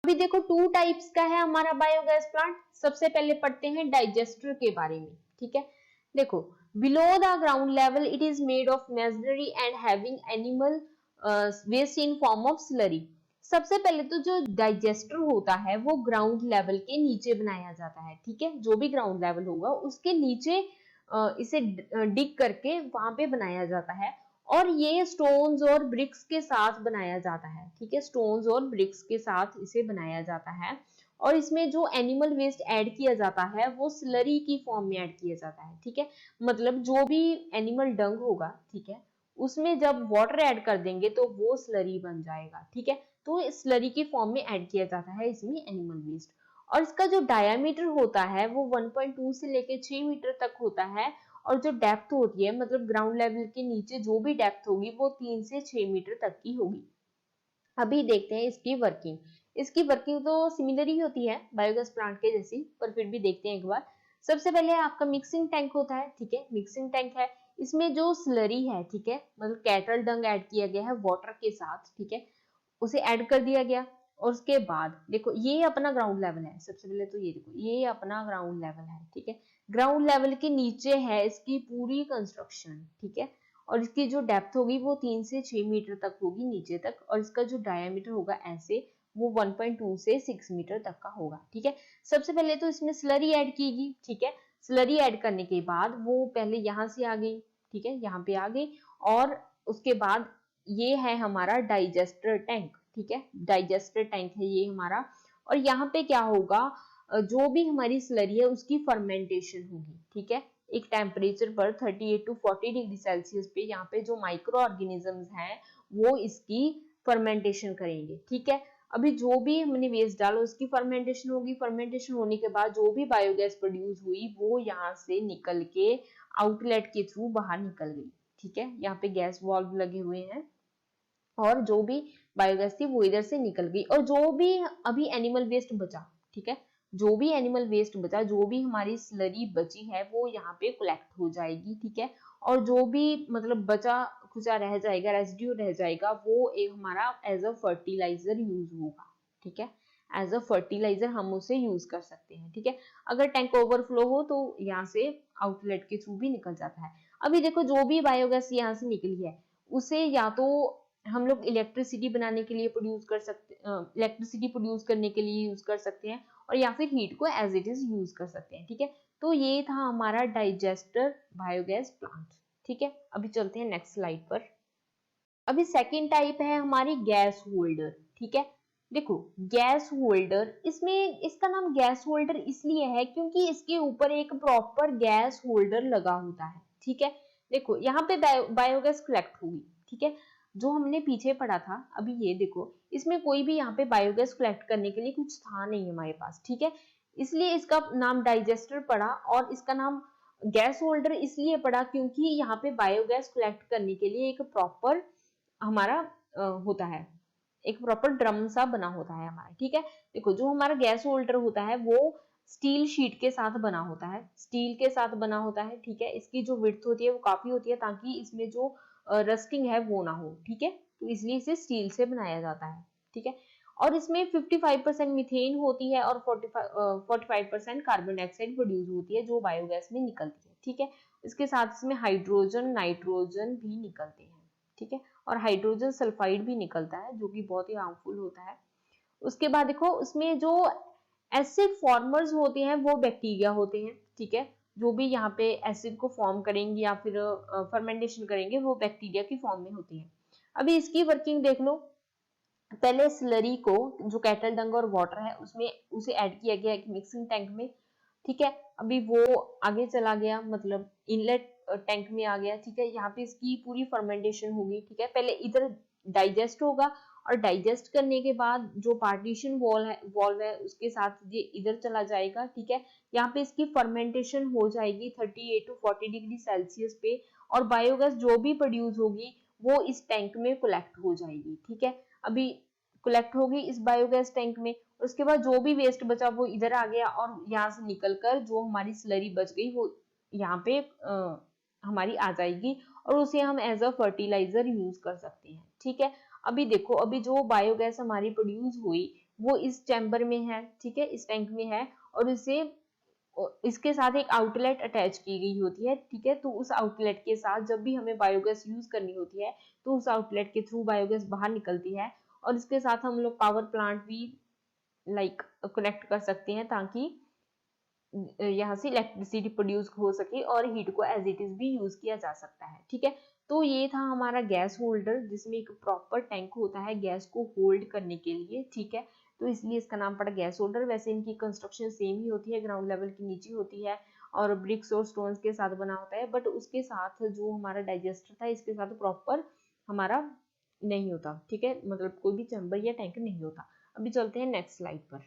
अभी देखो टू टाइप्स का है हमारा बायोगैस प्लांट। सबसे पहले पढ़ते हैं डाइजेस्टर के बारे में, ठीक है। देखो, below the ground level it is made of masonry and having animal waste in form of slurry. सबसे पहले तो जो डाइजेस्टर होता है वो ग्राउंड लेवल के नीचे बनाया जाता है, ठीक है। जो भी ग्राउंड लेवल होगा उसके नीचे इसे डिग करके वहां पे बनाया जाता है और ये स्टोन्स और ब्रिक्स के साथ बनाया जाता है, ठीक है। स्टोन्स और ब्रिक्स के साथ इसे बनाया जाता है और इसमें जो एनिमल वेस्ट ऐड किया जाता है वो स्लरी की फॉर्म में ऐड किया जाता है, ठीक है। मतलब जो भी एनिमल डंग होगा, ठीक है, उसमें जब वाटर ऐड कर देंगे तो वो स्लरी बन जाएगा, ठीक है। तो स्लरी की फॉर्म में ऐड किया जाता है इसमें एनिमल वेस्ट। और इसका जो डायामीटर होता है वो 1.2 से लेके 6 मीटर तक होता है और जो डेप्थ होती है, मतलब ग्राउंड लेवल के नीचे जो भी डेप्थ होगी वो 3 से 6 मीटर तक की होगी। अभी देखते हैं इसकी वर्किंग। इसकी वर्किंग तो सिमिलर ही होती है बायोगैस प्लांट के जैसी, पर फिर भी देखते हैं एक बार। सबसे पहले आपका मिक्सिंग टैंक होता है, ठीक है। मिक्सिंग टैंक है, इसमें जो स्लरी है, ठीक है, मतलब कैटल डंग ऐड किया गया है वाटर के साथ, ठीक है, उसे ऐड कर दिया गया। और उसके बाद देखो ये अपना ग्राउंड लेवल है। सबसे पहले तो ये देखो, ये अपना ग्राउंड लेवल है, ठीक है। ग्राउंड लेवल के नीचे है इसकी पूरी कंस्ट्रक्शन, ठीक है। और इसकी जो डेप्थ होगी वो 3 से 6 मीटर तक होगी नीचे तक और इसका जो डायमीटर होगा ऐसे वो 1.2 से 6 मीटर तक का होगा, ठीक है। सबसे पहले तो इसमें स्लरी ऐड कीगी, ठीक है। स्लरी ऐड करने के बाद वो पहले यहाँ से आ गई, ठीक है, यहाँ पे आ गई और उसके बाद ये है हमारा डाइजेस्टर टैंक, ठीक है। डाइजेस्टर टैंक है ये हमारा। और यहाँ पे क्या होगा, जो भी हमारी स्लरी है उसकी फर्मेंटेशन होगी, ठीक है। एक टेम्परेचर पर 38 टू 40 डिग्री सेल्सियस पे यहाँ पे जो माइक्रो ऑर्गेनिजम्स हैं वो इसकी फर्मेंटेशन करेंगे, ठीक है। अभी जो भी हमने वेस्ट डाला उसकी फर्मेंटेशन होगी। फर्मेंटेशन होने के बाद जो भी बायोगैस प्रोड्यूस हुई वो यहाँ से निकल के आउटलेट के थ्रू बाहर निकल गई, ठीक है, यहाँ पे गैस वाल्व लगे हुए हैं और जो भी बायोगैस थी वो इधर से निकल गई और जो भी अभी एनिमल वेस्ट बचा, ठीक है, जो भी एनिमल वेस्ट बचा, जो भी हमारी स्लरी बची है वो यहाँ पे कलेक्ट हो जाएगी, ठीक है, और जो भी मतलब बचा खुचा रह जाएगा, रेसिड्यू रह जाएगा, वो एक हमारा एज अ फर्टिलाइजर यूज होगा, ठीक है, एज अ फर्टिलाइजर हम उसे यूज कर सकते हैं, ठीक है। अगर टैंक ओवरफ्लो हो तो यहाँ से आउटलेट के थ्रू भी निकल जाता है। अभी देखो जो भी बायोगैस यहाँ से निकली है उसे या तो हम लोग इलेक्ट्रिसिटी बनाने के लिए प्रोड्यूस कर सकते, इलेक्ट्रिसिटी प्रोड्यूस करने के लिए यूज कर सकते हैं और या फिर हीट को एज इट इज यूज कर सकते हैं, ठीक है। तो ये था हमारा डाइजेस्टर बायोगैस प्लांट, ठीक है। अभी चलते हैं नेक्स्ट स्लाइड पर। अभी सेकेंड टाइप है हमारी गैस होल्डर, ठीक है। देखो गैस होल्डर, इसमें इसका नाम गैस होल्डर इसलिए है क्योंकि इसके ऊपर एक प्रॉपर गैस होल्डर लगा होता है, ठीक है। देखो यहाँ पे बायोगैस कलेक्ट होगी, ठीक है, जो हमने पीछे पढ़ा था। अभी ये देखो इसमें कोई भी यहाँ पे बायोगैस कलेक्ट करने के लिए कुछ था नहीं हमारे पास, ठीक है, इसलिए इसका नाम डाइजेस्टर पड़ा और इसका नाम गैस होल्डर इसलिए पड़ा क्योंकि यहाँ पे बायोगैस कलेक्ट करने के लिए एक प्रॉपर हमारा होता है, एक प्रॉपर ड्रम सा बना होता है हमारा, ठीक है। देखो जो हमारा गैस होल्डर होता है वो स्टील शीट के साथ बना होता है, स्टील के साथ बना होता है, ठीक है। इसकी जो विड्थ होती है वो काफी होती है ताकि इसमें जो रस्टिंग है वो ना हो, ठीक है, तो इसलिए इसे स्टील से बनाया जाता है, ठीक है। और इसमें 55% मीथेन होती है और 45% कार्बन डाइऑक्साइड प्रोड्यूस होती है जो बायोगैस में निकलती है, ठीक है। इसके साथ इसमें हाइड्रोजन नाइट्रोजन भी निकलते हैं, ठीक है, और हाइड्रोजन सल्फाइड भी निकलता है जो कि बहुत ही हार्मफुल होता है। उसके बाद देखो उसमें जो एसिड फॉर्मर्स होते हैं वो बैक्टीरिया होते हैं, ठीक है, जो भी यहाँ पे एसिड को फॉर्म करेंगे या फिर फर्मेंटेशन करेंगे वो बैक्टीरिया की फॉर्म में होती है। अभी इसकी वर्किंग देख लो। पहले स्लरी को, जो कैटल डंग और वाटर है उसमें उसे ऐड किया गया एक मिक्सिंग टैंक में, ठीक है। अभी वो आगे चला गया, मतलब इनलेट टैंक में आ गया, ठीक है। यहाँ पे इसकी पूरी फर्मेंटेशन होगी, ठीक है। पहले इधर डाइजेस्ट होगा और डाइजेस्ट करने के बाद जो पार्टीशन वॉल्व है उसके साथ ये इधर चला जाएगा, ठीक है। यहाँ पे इसकी फर्मेंटेशन हो जाएगी 38 टू 40 डिग्री सेल्सियस पे और बायोगैस जो भी प्रोड्यूस होगी वो इस टैंक में कलेक्ट हो जाएगी, ठीक है। अभी कलेक्ट होगी इस बायोगैस टैंक में, उसके बाद जो भी वेस्ट बचा वो इधर आ गया और यहाँ से निकलकर जो हमारी स्लरी बच गई वो यहाँ पे हमारी आ जाएगी और उसे हम एज अ फर्टिलाइजर यूज कर सकते हैं, ठीक है। अभी देखो अभी जो बायोगैस हमारी प्रोड्यूस हुई वो इस चैम्बर में है, ठीक है, इस टैंक में है और इसे इसके साथ एक आउटलेट अटैच की गई होती है, ठीक है। तो उस आउटलेट के साथ जब भी हमें बायोगैस यूज करनी होती है तो उस आउटलेट के थ्रू बायोगैस बाहर निकलती है और इसके साथ हम लोग पावर प्लांट भी कनेक्ट कर सकते हैं ताकि यहाँ से इलेक्ट्रिसिटी प्रोड्यूस हो सके और हीट को एज इट इज भी यूज किया जा सकता है, ठीक है। तो ये था हमारा गैस होल्डर जिसमें एक प्रॉपर टैंक होता है गैस को होल्ड करने के लिए, ठीक है। तो इसलिए इसका नाम पड़ा गैस होल्डर। वैसे इनकी कंस्ट्रक्शन सेम ही होती है, ग्राउंड लेवल की नीचे होती है और ब्रिक्स और स्टोन्स के साथ बना होता है, बट उसके साथ जो हमारा डाइजेस्टर था इसके साथ प्रॉपर हमारा नहीं होता, ठीक है, मतलब कोई भी चैम्बर या टैंक नहीं होता। अभी चलते हैं नेक्स्ट स्लाइड पर।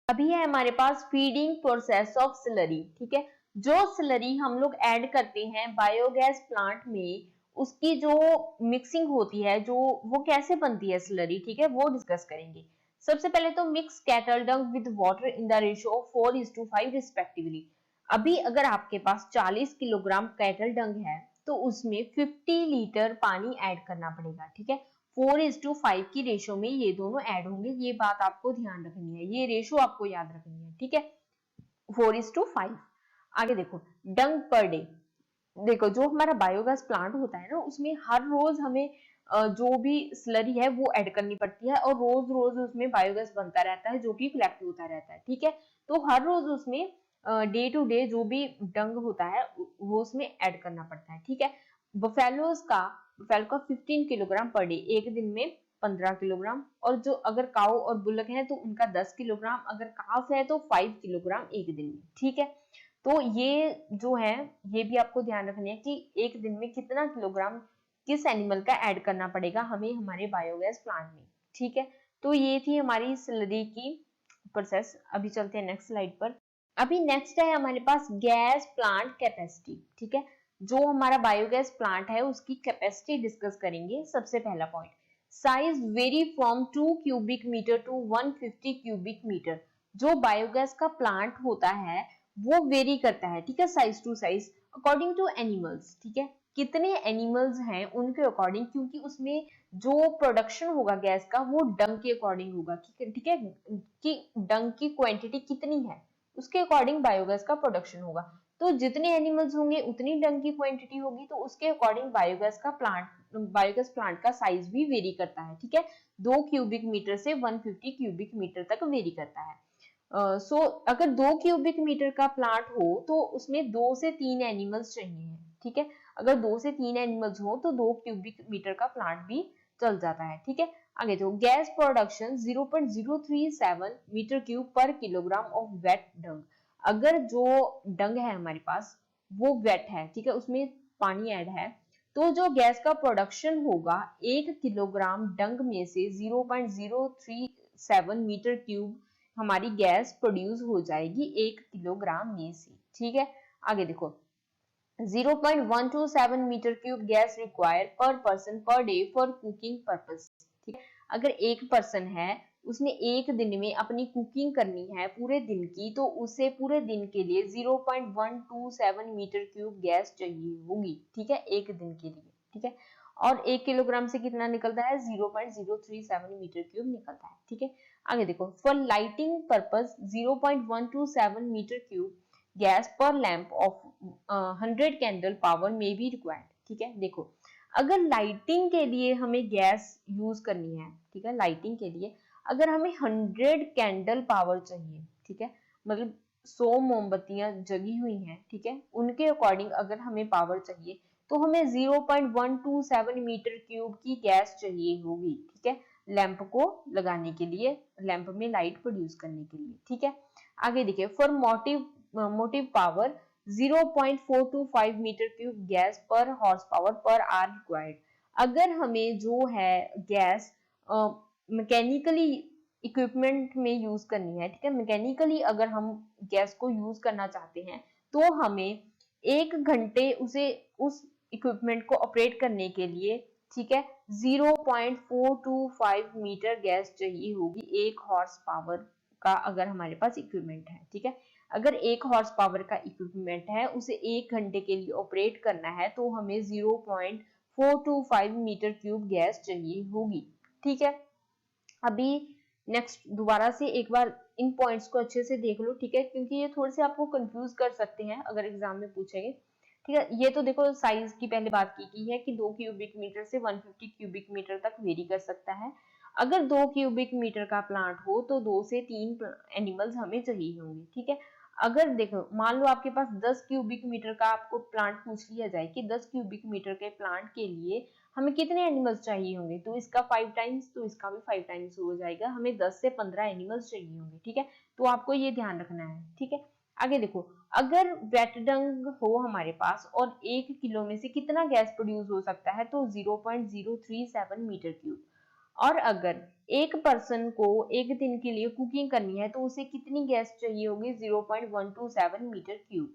अभी है हमारे पास फीडिंग प्रोसेस ऑफ स्लरी, ठीक है। जो स्लरी हम लोग ऐड करते हैं बायोगैस प्लांट में उसकी जो मिक्सिंग होती है, जो वो कैसे बनती है स्लरी, ठीक है, वो डिस्कस करेंगे। सबसे पहले तो mix cattle Dang with water in the ratio of 4:5 respectively. अभी अगर आपके पास 40 किलोग्राम कैटल डंग है तो उसमें 50 लीटर पानी ऐड करना पड़ेगा, ठीक है। 4:5 की रेशो में ये दोनों ऐड होंगे, ये बात आपको ध्यान रखनी है, ये रेशो आपको याद रखनी है, ठीक है, 4:5। आगे देखो डंग पर डे। देखो जो हमारा बायोगैस प्लांट होता है ना उसमें हर रोज हमें जो भी स्लरी है वो ऐड करनी पड़ती है और रोज रोज उसमें बायोगैस बनता रहता है जो कि कलेक्ट होता रहता है, ठीक है। तो हर रोज उसमें डे टू डे जो भी डंग होता है वो उसमें ऐड करना पड़ता है, ठीक है। बफेलो का 15 किलोग्राम पर डे, एक दिन में 15 किलोग्राम, और जो अगर काऊ और बुलक है तो उनका 10 किलोग्राम, अगर काफ है तो 5 किलोग्राम एक दिन में, ठीक है। तो ये जो है ये भी आपको ध्यान रखनी है कि एक दिन में कितना किलोग्राम किस एनिमल का ऐड करना पड़ेगा हमें हमारे बायोगैस प्लांट में, ठीक है। तो ये थी हमारी स्लरी की प्रोसेस। अभी चलते हैं नेक्स्ट स्लाइड पर। अभी नेक्स्ट है हमारे पास गैस प्लांट कैपेसिटी, ठीक है। जो हमारा बायोगैस प्लांट है उसकी कैपेसिटी डिस्कस करेंगे। सबसे पहला point, size vary from 2 cubic metre to 150 cubic metre. जो बायोगैस का प्लांट होता है वो वेरी करता है, ठीक है, size to size according to animals, ठीक है, कितने एनिमल्स हैं उनके अकॉर्डिंग, क्योंकि उसमें जो प्रोडक्शन होगा गैस का वो डंग के अकॉर्डिंग होगा, ठीक है, कि डंग की क्वांटिटी कितनी है उसके अकॉर्डिंग बायोगैस का प्रोडक्शन होगा। तो जितने एनिमल्स होंगे उतनी डंग की क्वांटिटी होगी, तो उसके अकॉर्डिंग बायोगैस प्लांट का साइज भी वेरी करता है, ठीक है, 2 क्यूबिक मीटर से 150 क्यूबिक मीटर तक वेरी करता है। अगर 2 क्यूबिक मीटर का प्लांट हो तो उसमें 2 से 3 एनिमल्स चाहिए, ठीक है, अगर 2 से 3 एनिमल्स हो तो 2 क्यूबिक मीटर का प्लांट भी चल जाता है, ठीक है। आगे तो गैस प्रोडक्शन 0.037 मीटर क्यूब पर किलोग्राम ऑफ वेट डंग। अगर जो डंग है हमारे पास वो वेट है, ठीक है, उसमें पानी ऐड है, तो जो गैस का प्रोडक्शन होगा 1 किलोग्राम डंग में से 0.037 मीटर क्यूब हमारी गैस प्रोड्यूस हो जाएगी 1 किलोग्राम में से, ठीक है। आगे देखो 0.127 मीटर क्यूब गैस रिक्वायर्ड पर person per day for cooking purpose, ठीक है, अगर एक पर्सन है उसने एक दिन में अपनी कुकिंग करनी है पूरे दिन की, तो उसे पूरे दिन के लिए 0.127 मीटर क्यूब गैस चाहिए होगी, ठीक है, एक दिन के लिए, ठीक है, और 1 किलोग्राम से कितना निकलता है 0.037 मीटर क्यूब निकलता है, ठीक है। आगे देखो for lighting purpose 0.127 metre cube gas per lamp of 100 candle power may be required, ठीक है। देखो अगर लाइटिंग के लिए हमें गैस यूज करनी है, ठीक है, लाइटिंग के लिए अगर हमें 100 कैंडल पावर चाहिए, ठीक है, मतलब 100 मोमबत्तियां जगी हुई हैं, ठीक है, उनके अकॉर्डिंग अगर हमें पावर चाहिए तो हमें 0.127 मीटर क्यूब की गैस चाहिए होगी, ठीक है, लैंप को लगाने के लिए, लैंप में लाइट प्रोड्यूस करने के लिए, ठीक है। आगे देखिए for motive power 0.425 metre cube gas per horse power per are required. अगर हमें जो है गैस मैकेनिकली इक्विपमेंट में यूज करनी है, ठीक है, मैकेनिकली अगर हम गैस को यूज करना चाहते हैं तो हमें 1 घंटे उस इक्विपमेंट को ऑपरेट करने के लिए, ठीक है, 0.425 मीटर गैस चाहिए होगी 1 हॉर्स पावर का अगर हमारे पास इक्विपमेंट है, ठीक है। अगर 1 हॉर्स पावर का इक्विपमेंट है उसे 1 घंटे के लिए ऑपरेट करना है तो हमें 0.425 मीटर क्यूब गैस चाहिए होगी, ठीक है। अभी नेक्स्ट दोबारा से एक बार इन पॉइंट्स को अच्छे से देख लो, ठीक है, क्योंकि ये थोड़े से आपको कंफ्यूज कर सकते हैं अगर एग्जाम में पूछेंगे, ठीक है। ये तो देखो साइज की पहले बात की है कि 2 क्यूबिक मीटर से 150 क्यूबिक मीटर तक वेरी कर सकता है। अगर 2 क्यूबिक मीटर का प्लांट हो तो 2 से 3 एनिमल्स हमें चाहिए होंगे, ठीक है। अगर देखो मान लो आपके पास 10 क्यूबिक मीटर का आपको प्लांट पूछ लिया जाए कि 10 क्यूबिक मीटर के प्लांट के लिए हमें कितने एनिमल्स चाहिए होंगे, तो इसका 5 टाइम्स तो इसका भी 5 टाइम्स हो जाएगा, हमें 10 से 15 एनिमल्स चाहिए होंगे, ठीक है, तो आपको ये ध्यान रखना है, ठीक है। आगे देखो अगर वेट डंग हो हमारे पास और 1 किलो में से कितना गैस प्रोड्यूस हो सकता है, तो 0.037 मीटर क्यूब, और अगर एक पर्सन को एक दिन के लिए कुकिंग करनी है तो उसे कितनी गैस चाहिए होगी 0.127 मीटर क्यूब,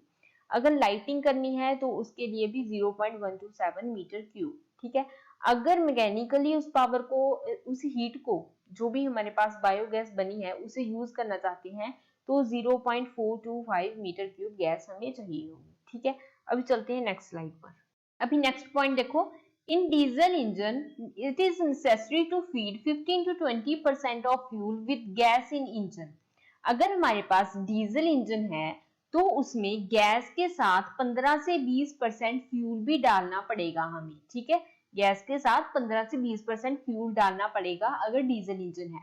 अगर लाइटिंग करनी है तो उसके लिए भी 0.127 मीटर क्यूब, ठीक है। अगर मैकेनिकली उस पावर को, उस हीट को, जो भी हमारे पास बायोगैस बनी है उसे यूज करना चाहते हैं तो 0.425 मीटर क्यूब गैस हमें चाहिए होगी, ठीक है। अभी चलते हैं नेक्स्ट स्लाइड पर। अभी नेक्स्ट पॉइंट देखो, in diesel engine it is necessary to feed 15 to 20% of fuel with gas in engine. अगर हमारे पास डीजल इंजन है तो उसमें गैस के साथ 15 से 20% फ्यूल भी डालना पड़ेगा हमें, ठीक है, गैस के साथ 15 से 20% फ्यूल डालना पड़ेगा अगर डीजल इंजन है।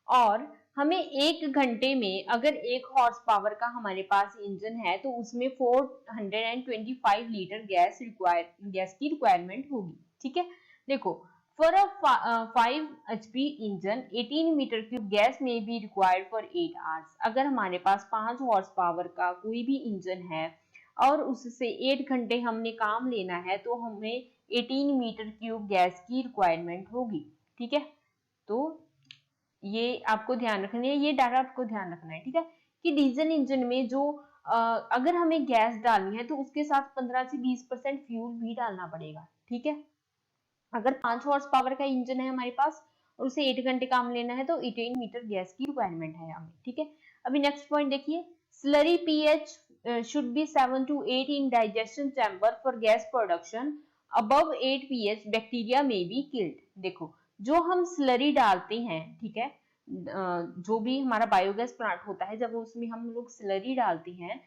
और हमें 1 घंटे में अगर 1 हॉर्स पावर का हमारे पास इंजन है तो उसमें 425 लीटर गैस की रिक्वायरमेंट होगी, ठीक है। देखो for a 5 HP engine 18 metre cube gas may be required for 8 hours. अगर हमारे पास 5 हॉर्स पावर का कोई भी इंजन है और उससे 8 घंटे हमने काम लेना है तो हमें 18 मीटर क्यूब गैस की रिक्वायरमेंट होगी, ठीक है। तो ये आपको ध्यान रखना है, ये डाटा आपको ध्यान रखना है, ठीक है, कि डीजल इंजन में जो अगर हमें गैस डालनी है तो उसके साथ 15 से 20% फ्यूल भी डालना पड़ेगा, ठीक है। अगर 5 हॉर्स पावर का इंजन है हमारे पास और उसे 8 घंटे काम लेना है तो 18 मीटर गैस की रिक्वायरमेंट है हमें, ठीक है। अभी नेक्स्ट पॉइंट देखिए, slurry pH should be 7 to 8 in digestion chamber for gas production. Above 8 pH bacteria may be killed. देखो, जो हम स्लरी डालते हैं, ठीक है, जो भी हमारा बायोगैस प्लांट होता है, जब उसमें हम लोग स्लरी डालते हैं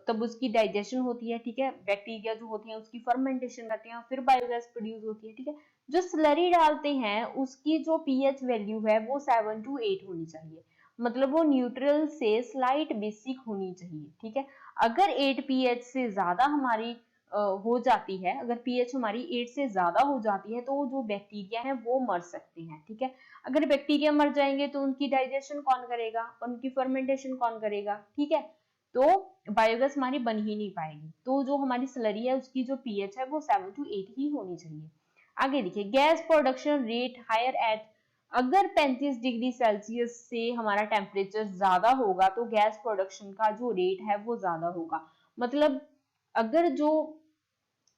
तब उसकी डाइजेशन होती है, ठीक है, बैक्टीरिया जो होते हैं उसकी फर्मेंटेशन करते हैं, फिर बायोगैस प्रोड्यूस होती है, ठीक है। जो स्लरी डालते हैं उसकी जो पीएच वैल्यू है वो 7 to 8 होनी चाहिए, मतलब वो न्यूट्रल से स्लाइट बेसिक होनी चाहिए, ठीक है। अगर 8 पीएच से ज्यादा हमारी हो जाती है, अगर पीएच हमारी 8 से ज्यादा हो जाती है तो जो बैक्टीरिया है वो मर सकते हैं, ठीक है। अगर बैक्टीरिया मर जाएंगे तो उनकी डाइजेशन कौन करेगा, उनकी फर्मेंटेशन कौन करेगा, ठीक है। तो बायोगैस हमारी बन ही नहीं पाएगी। तो जो हमारी स्लरी है उसकी जो पीएच है वो 7 to 8 ही होनी चाहिए। आगे देखिए, gas production rate higher at, अगर 35 डिग्री सेल्सियस से हमारा टेम्परेचर ज्यादा होगा तो गैस प्रोडक्शन का जो रेट है वो ज्यादा होगा। मतलब अगर जो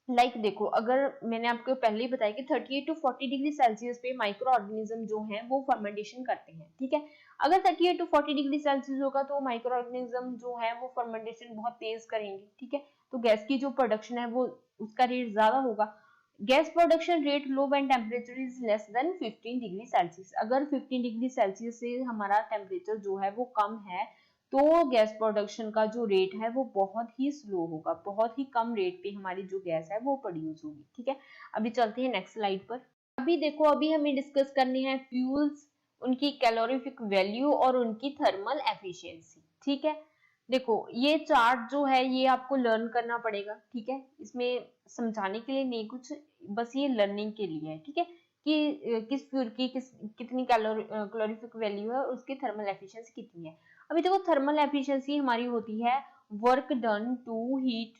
देखो, अगर मैंने आपको पहले ही बताया कि 38 टू 40 डिग्री सेल्सियस पे माइक्रो ऑर्गेनिज्म जो है वो फर्मेंटेशन करते हैं, ठीक है। अगर 38 टू 40 डिग्री सेल्सियस होगा तो माइक्रो ऑर्गेनिज्म जो है वो फर्मेंटेशन बहुत तेज करेंगे, ठीक है। तो गैस की जो प्रोडक्शन है वो उसका रेट ज्यादा होगा। Gas production rate low when temperature is less than 15 degree Celsius, अगर 15 डिग्री सेल्सियस से हमारा टेम्परेचर जो है वो कम है तो गैस प्रोडक्शन का जो रेट है वो बहुत ही स्लो होगा, बहुत ही कम रेट पे हमारी जो गैस है वो प्रोड्यूस होगी, ठीक है। अभी चलते हैं नेक्स्ट स्लाइड पर। अभी देखो, अभी हमें डिस्कस करने हैं फ्यूल्स, उनकी कैलोरीफिक वैल्यू और उनकी थर्मल एफिशिएंसी, ठीक है। देखो, ये चार्ट जो है ये आपको लर्न करना पड़ेगा, ठीक है। इसमें समझाने के लिए नहीं कुछ, बस ये लर्निंग के लिए है, ठीक है, कि किस फ्यूल की कितनी कैलोरीफिक वैल्यू है और उसकी थर्मल एफिशिएंसी कितनी है। अभी देखो, थर्मल एफिशिएंसी हमारी होती है work done to heat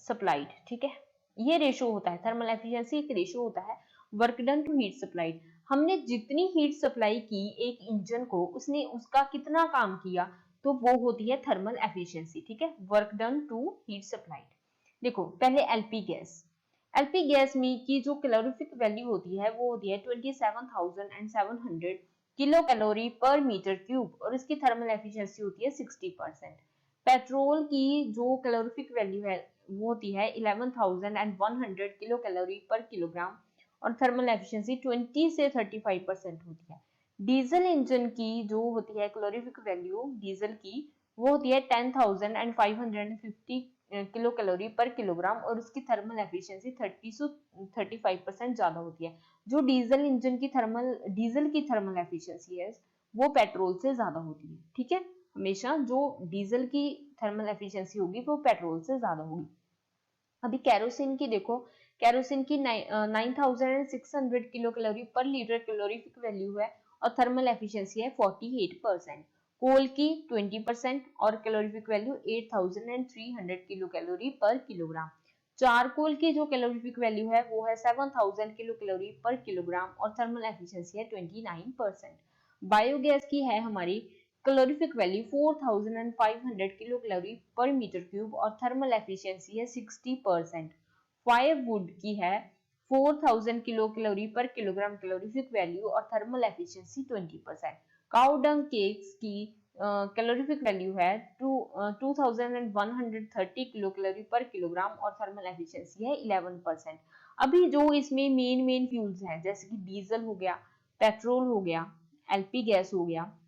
supplied, ठीक है। ये रेशो होता है, थर्मल एफिशिएंसी एक रेशो होता है work done to heat supplied. हमने जितनी हीट सप्लाई की एक इंजन को, उसने उसका कितना काम किया, तो वो होती है थर्मल एफिशिएंसी, ठीक है, work done to heat supplied. देखो, पहले एलपी गैस, एलपी गैस में की जो कैलोरीफिक वैल्यू होती है वो होती है 27,700 किलो कैलोरी पर मीटर क्यूब और इसकी थर्मल एफिशिएंसी होती है 60%। पेट्रोल की जो कैलोरीफिक वैल्यू है वो होती है 11,100 किलो कैलोरी पर किलोग्राम और थर्मल एफिशिएंसी 20 से 35% होती है। डीजल इंजन की जो होती है कैलोरीफिक वैल्यू डीजल की वो होती है 10,550 किलो कैलोरी पर किलोग्राम और उसकी थर्मल एफिशिएंसी 30 से 35% ज्यादा होती है। जो डीजल की थर्मल एफिशिएंसी है वो पेट्रोल से ज्यादा होती है, ठीक है। हमेशा जो डीजल की थर्मल एफिशिएंसी होगी वो पेट्रोल से ज्यादा होगी। अभी कैरोसिन की देखो, कैरोसिन की 9,600 किलो कैलोरी पर लीटर कैलोरीफिक वैल्यू है और थर्मल एफिशिएंसी है 48%। कोल की 20% और कैलोरीफिक वैल्यू 8,300 किलो कैलोरी पर किलोग्राम। चारकोल की जो कैलोरीफिक वैल्यू है वो है 7,000 किलो कैलोरी पर किलोग्राम और थर्मल एफिशिएंसी है 29%। बायोगैस की है हमारी कैलोरीफिक वैल्यू 4,500 किलो कैलोरी पर मीटर क्यूब और थर्मल एफिशिएंसी है 60%। फायरवुड की है 4,000 किलो कैलोरी पर किलोग्राम कैलोरीफिक वैल्यू और thermal efficiency 20%। Cow dung cakes की कैलोरीफिक वैल्यू है 2,130 किलो कैलोरी पर किलोग्राम और थर्मल एफिशिएंसी है 11%। अभी जो इसमें मेन फ्यूल्स हैं जैसे कि डीजल हो गया, पेट्रोल हो गया, एलपी गैस हो गया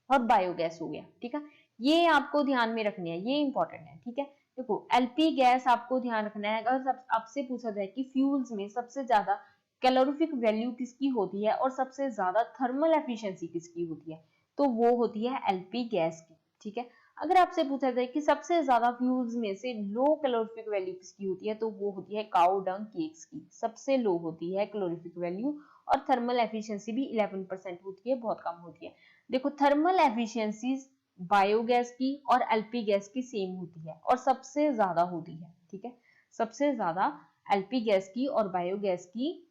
और बायोगैस हो गया, ठीक है, ये आपको ध्यान में रखने हैं, ये इंपॉर्टेंट है, ठीक है। देखो, एलपी गैस आपको ध्यान रखना है, अगर आपसे पूछा जाए कि फ्यूल्स में सबसे ज्यादा कैलोरीफिक वैल्यू किसकी होती है और सबसे ज्यादा थर्मल एफिशिएंसी किसकी होती है, तो वो होती है एलपी गैस की, ठीक है। अगर आपसे पूछा जाए कि सबसे ज्यादा फ्यूल्स में से लो कैलोरीफिक वैल्यू किसकी होती है, तो वो होती है काउ डंग केक्स की, सबसे लो होती है कैलोरीफिक वैल्यू और थर्मल एफिशिएंसी भी 11% होती है, बहुत कम होती है। देखो, थर्मल एफिशिएंसी बायोगैस की और एलपी गैस की सेम होती है और सबसे ज्यादा होती है, ठीक है। सबसे ज्यादा एलपी गैस की और बायोगैस की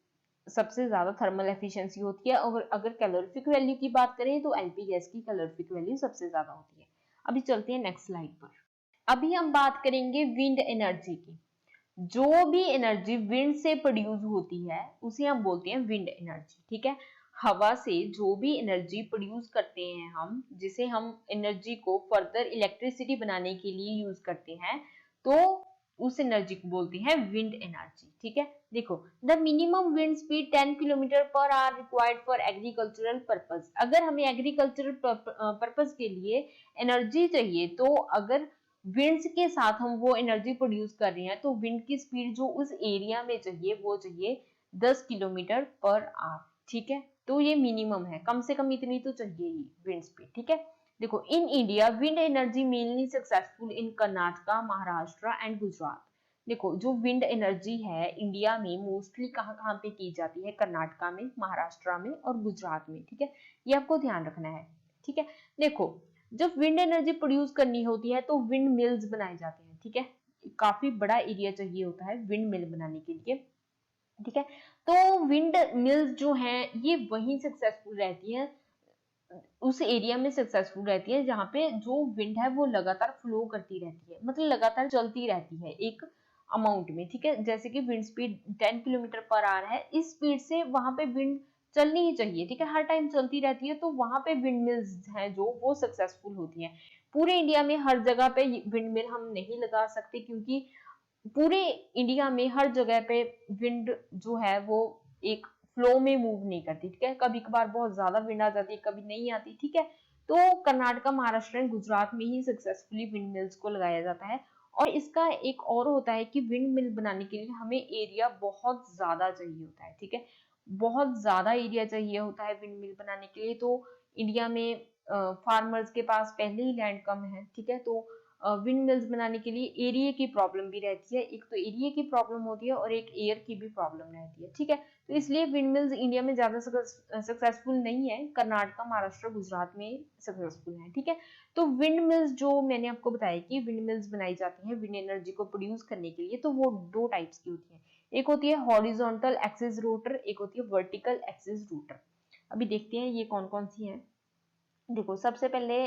सबसे ज्यादा थर्मल एफिशिएंसी होती है। और अगर कैलोरीफिक वैल्यू की बात करें तो एलपी गैस की कैलोरीफिक वैल्यू सबसे ज्यादा होती है। अभी चलते हैं नेक्स्ट स्लाइड पर। अभी हम बात करेंगे विंड एनर्जी की। जो भी एनर्जी विंड से प्रोड्यूस होती है उसे हम बोलते हैं विंड एनर्जी, ठीक है। हवा से जो भी एनर्जी प्रोड्यूस करते हैं हम, जिसे हम एनर्जी को फर्दर इलेक्ट्रिसिटी बनाने के लिए यूज करते हैं, तो उस एनर्जी को बोलते हैं विंड एनर्जी, ठीक है। देखो, the minimum wind speed 10 kilometre per hour required for agricultural purpose. अगर हमें एग्रीकल्चरल पर्पस के लिए एनर्जी चाहिए, तो अगर विंड्स के साथ हम वो एनर्जी प्रोड्यूस कर रहे हैं, तो विंड की स्पीड जो उस एरिया में चाहिए वो चाहिए 10 किलोमीटर पर आवर, ठीक है। तो ये मिनिमम है, कम से कम इतनी तो चाहिए ही विंड स्पीड, ठीक है। देखो, in India wind energy mainly successful in Karnataka, Maharashtra and Gujarat. देखो, जो विंड एनर्जी है इंडिया में मोस्टली कहाँ कहाँ पे की जाती है, कर्नाटका में, महाराष्ट्र में और गुजरात में, ठीक है। ये आपको ध्यान रखना है, ठीक है। देखो, जब विंड एनर्जी प्रोड्यूस करनी होती है तो विंड मिल्स बनाए जाते हैं, ठीक है। काफी बड़ा एरिया चाहिए होता है विंड मिल बनाने के लिए, ठीक है। तो विंड मिल्स जो हैं ये वहीं सक्सेसफुल रहती हैं, उस एरिया में सक्सेसफुल रहती है जहाँ पे जो विंड है वो लगातार फ्लो करती रहती है, मतलब लगातार चलती रहती है एक अमाउंट में, ठीक है। जैसे कि wind speed 10 kilometre per hour है, इस स्पीड से वहां पे विंड चलनी ही चाहिए, ठीक है, हर टाइम चलती रहती है, तो वहां पे विंड मिल्स हैं जो वो सक्सेसफुल होती हैं। पूरे इंडिया में हर जगह पे विंड मिल हम नहीं लगा सकते, क्योंकि पूरे इंडिया में हर जगह पे विंड जो है वो एक फ्लो में मूव नहीं करती, ठीक है। कभी कभार बहुत ज्यादा विंड आ जाती है, कभी नहीं आती, ठीक है। तो कर्नाटका, महाराष्ट्र एंड गुजरात में ही सक्सेसफुली विंड मिल्स को लगाया जाता है। और इसका एक और होता है कि विंड मिल बनाने के लिए हमें एरिया बहुत ज्यादा चाहिए होता है, ठीक है। बहुत ज्यादा एरिया चाहिए होता है विंड मिल बनाने के लिए। तो इंडिया में फार्मर्स के पास पहले ही लैंड कम है, ठीक है। तो विंड मिल्स बनाने के लिए एरिया की प्रॉब्लम भी रहती है, एक तो एरिया की प्रॉब्लम होती है और एक एयर की भी प्रॉब्लम रहती है, ठीक है। तो इसलिए विंड मिल्स इंडिया में ज्यादा सक्सेसफुल नहीं है, कर्नाटका, महाराष्ट्र, गुजरात में सक्सेसफुल है, ठीक है। तो विंड मिल्स जो मैंने आपको बताया कि विंड मिल्स बनाई जाती हैं विंड एनर्जी को प्रोड्यूस करने के लिए, तो वो दो टाइप्स की होती है। एक होती है हॉरिजॉन्टल एक्सिस रोटर, एक होती है वर्टिकल एक्सिस रोटर। अभी देखते हैं ये कौन कौन सी है। देखो, सबसे पहले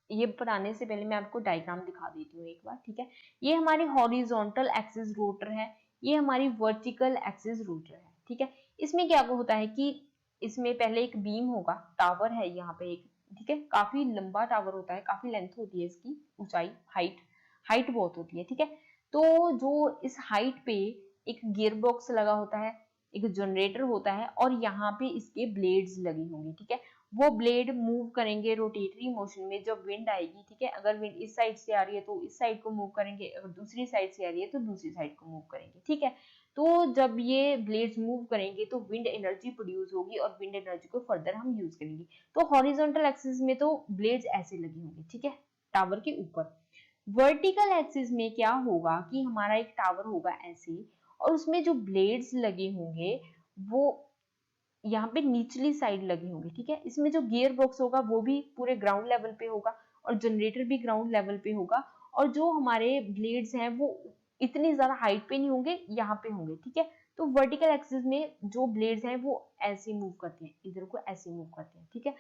ये बनाने से पहले मैं आपको डायग्राम दिखा देती हूँ एक बार, ठीक है। ये हमारी हॉरिजॉन्टल एक्सिस रोटर है, ये हमारी वर्टिकल एक्सिस रोटर है, ठीक है। इसमें क्या होता है कि इसमें पहले एक बीम होगा, टावर है यहाँ पे एक, ठीक है। काफी लंबा टावर होता है, काफी लेंथ होती है इसकी, ऊंचाई, हाइट हाइट बहुत होती है, ठीक है। तो जो इस हाइट पे एक गियर बॉक्स लगा होता है, एक जनरेटर होता है, और यहाँ पे इसके ब्लेड्स लगी होंगी, ठीक है। वो ब्लेड मूव करेंगे रोटेटरी मोशन में जब विंड आएगी, ठीक है। अगर विंड इस साइड से आ रही है तो इस साइड को मूव करेंगे, अगर दूसरी साइड से आ रही है तो दूसरी साइड को मूव करेंगे, ठीक है। तो जब ये ब्लेड्स मूव करेंगे तो विंड एनर्जी प्रोड्यूस होगी और विंड एनर्जी को फर्दर हम यूज करेंगे। तो हॉरिजॉन्टल एक्सिस में तो ब्लेड्स ऐसे लगे होंगे, ठीक है, टावर के ऊपर। वर्टिकल एक्सिस में क्या होगा कि हमारा एक टावर होगा ऐसे, और उसमें जो ब्लेड्स लगे होंगे वो यहाँ पे निचली साइड लगी होंगी, ठीक है। इसमें जो गियर बॉक्स होगा वो भी पूरे ग्राउंड लेवल पे होगा और जनरेटर भी ग्राउंड लेवल पे होगा, और जो हमारे ब्लेड्स हैं वो इतनी ज्यादा हाइट पे नहीं होंगे, यहाँ पे होंगे, ठीक है। तो वर्टिकल एक्सिस में जो ब्लेड्स हैं वो ऐसे मूव करते हैं, इधर को ऐसे मूव करते हैं, ठीक है।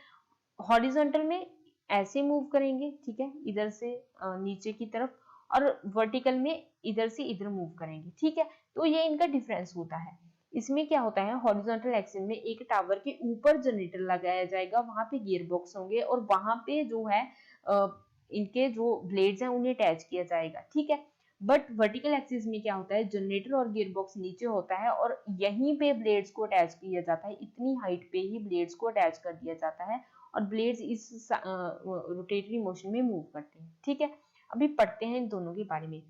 हॉरिजॉन्टल में ऐसे मूव करेंगे, ठीक है, इधर से नीचे की तरफ, और वर्टिकल में इधर से इधर मूव करेंगे, ठीक है। तो ये इनका डिफरेंस होता है। इसमें क्या होता है, हॉरिजॉन्टल एक्सिस में एक टावर के ऊपर जनरेटर लगाया जाएगा, वहां पे गियर बॉक्स होंगे और वहां पे जो है इनके जो ब्लेड्स हैं उन्हें अटैच किया जाएगा, ठीक है। बट वर्टिकल एक्सिस में क्या होता है, जनरेटर और गियर बॉक्स नीचे होता है और यहीं पे ब्लेड्स को अटैच किया जाता है, इतनी हाइट पे ही ब्लेड्स को अटैच कर दिया जाता है और ब्लेड्स इस रोटेटरी मोशन में मूव करते हैं, ठीक है। अभी पढ़ते हैं इन दोनों के बारे में।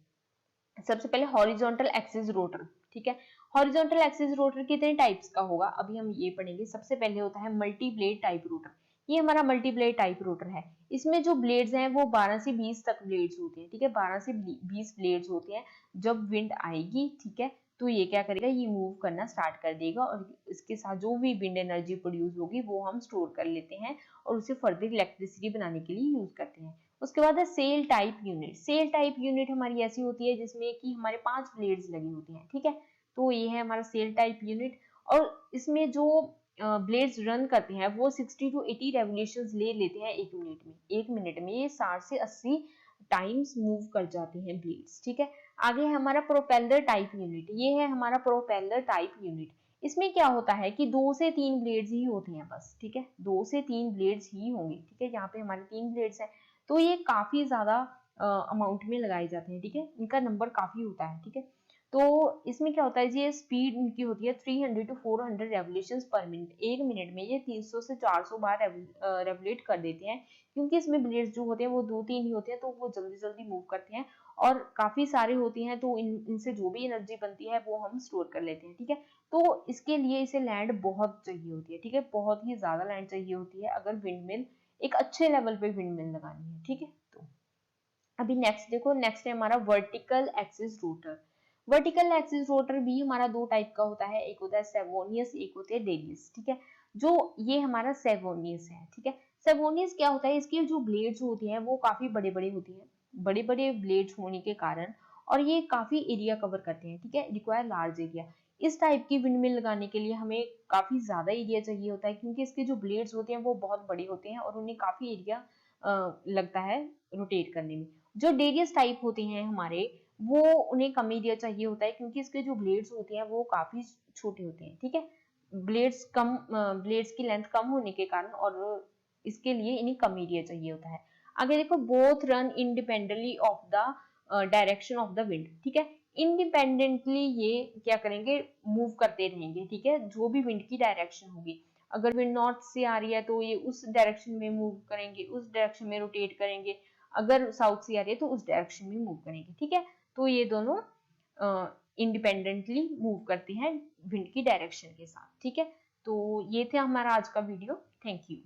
सबसे पहले हॉरिजॉन्टल एक्सिस रोटर, ठीक है। हॉरिजॉन्टल एक्सिस रोटर कितने टाइप्स का होगा अभी हम ये पढ़ेंगे। सबसे पहले होता है मल्टी ब्लेड टाइप रोटर। ये हमारा मल्टी ब्लेड टाइप रोटर है। इसमें जो ब्लेड्स हैं वो 12 से 20 तक ब्लेड्स होते हैं, ठीक है। 12 से 20 ब्लेड्स होते हैं। जब विंड आएगी, ठीक है, तो ये क्या करेगा, ये मूव करना स्टार्ट कर देगा और इसके साथ जो भी विंड एनर्जी प्रोड्यूस होगी वो हम स्टोर कर लेते हैं और उसे फर्दर इलेक्ट्रिसिटी बनाने के लिए यूज करते हैं। उसके बाद है cell type unit. Cell type unit हमारी ऐसी होती है जिसमें कि हमारे 5 ब्लेड्स लगी होती हैं, ठीक है। तो ये है हमारा सेल टाइप यूनिट। और इसमें जो ब्लेड्स रन करते हैं वो 60 to 80 रेवोल्यूशंस ले लेते हैं 1 मिनट में। 1 मिनट में ये 60 से 80 टाइम्स मूव कर जाते हैं ब्लेड्स, ठीक है। आगे है हमारा प्रोपेलर टाइप यूनिट, ये है हमारा प्रोपेलर टाइप यूनिट। इसमें क्या होता है कि 2 से 3 ब्लेड्स ही होते हैं बस, ठीक है, 2 से 3 ब्लेड्स ही होंगे, ठीक है। यहाँ पे हमारे 3 ब्लेड्स हैं, तो ये काफी ज्यादा अमाउंट में लगाए जाते हैं, ठीक है, इनका नंबर काफी होता है, ठीक है। तो इसमें क्या होता है, ये स्पीड इनकी होती है 300 to 400 रेवोल्यूशंस पर मिनट। 1 मिनट में ये 300 से 400 बार रेवोल्यूट कर देते हैं, क्योंकि इसमें ब्लेड्स जो होते हैं वो 2-3 ही होते हैं, तो वो जल्दी जल्दी मूव करते हैं, और काफी सारे होते हैं, तो इनसे जो भी एनर्जी बनती है वो हम स्टोर कर लेते हैं, ठीक है। तो इसके लिए इसे लैंड बहुत चाहिए होती है, ठीक है, बहुत ही ज्यादा लैंड चाहिए होती है अगर विंडमिल एक अच्छे लेवल पे विंडमिल लगानी है, ठीक है। तो अभी नेक्स्ट देखो, नेक्स्ट है हमारा vertical axis rotor. Vertical axis rotor भी हमारा 2 टाइप का होता है, एक होता है सेवोनियस, एक होता है डेलियस, ठीक है। जो ये हमारा सेवोनियस है, ठीक है। सेवोनियस क्या होता है, इसके जो ब्लेड्स होती हैं वो काफी बड़े बड़े होती हैं, बड़े बड़े ब्लेड्स होने के कारण, और ये काफी एरिया कवर करते हैं, ठीक है, रिक्वायर लार्ज एरिया। इस टाइप की विंडमिल लगाने के लिए हमें काफी ज्यादा एरिया चाहिए होता है, क्योंकि इसके जो ब्लेड्स होते हैं वो बहुत बड़े होते हैं और उन्हें काफी एरिया लगता है रोटेट करने में। जो डेरियस टाइप होते हैं हमारे, वो उन्हें कम एरिया चाहिए होता है, क्योंकि इसके जो ब्लेड्स होते हैं वो काफी छोटे होते हैं, ठीक है। ब्लेड्स की लेंथ कम होने के कारण, और इसके लिए इन्हें कम एरिया चाहिए होता है। आगे देखो, both run independently of the direction of the wind, ठीक है। इंडिपेंडेंटली ये क्या करेंगे, मूव करते रहेंगे, ठीक है, जो भी विंड की डायरेक्शन होगी। अगर विंड नॉर्थ से आ रही है तो ये उस डायरेक्शन में मूव करेंगे, उस डायरेक्शन में रोटेट करेंगे, अगर साउथ से आ रही है तो उस डायरेक्शन में मूव करेंगे, ठीक है। तो ये दोनों इंडिपेंडेंटली मूव करते हैं विंड की डायरेक्शन के साथ, ठीक है। तो ये थे हमारा आज का वीडियो, थैंक यू।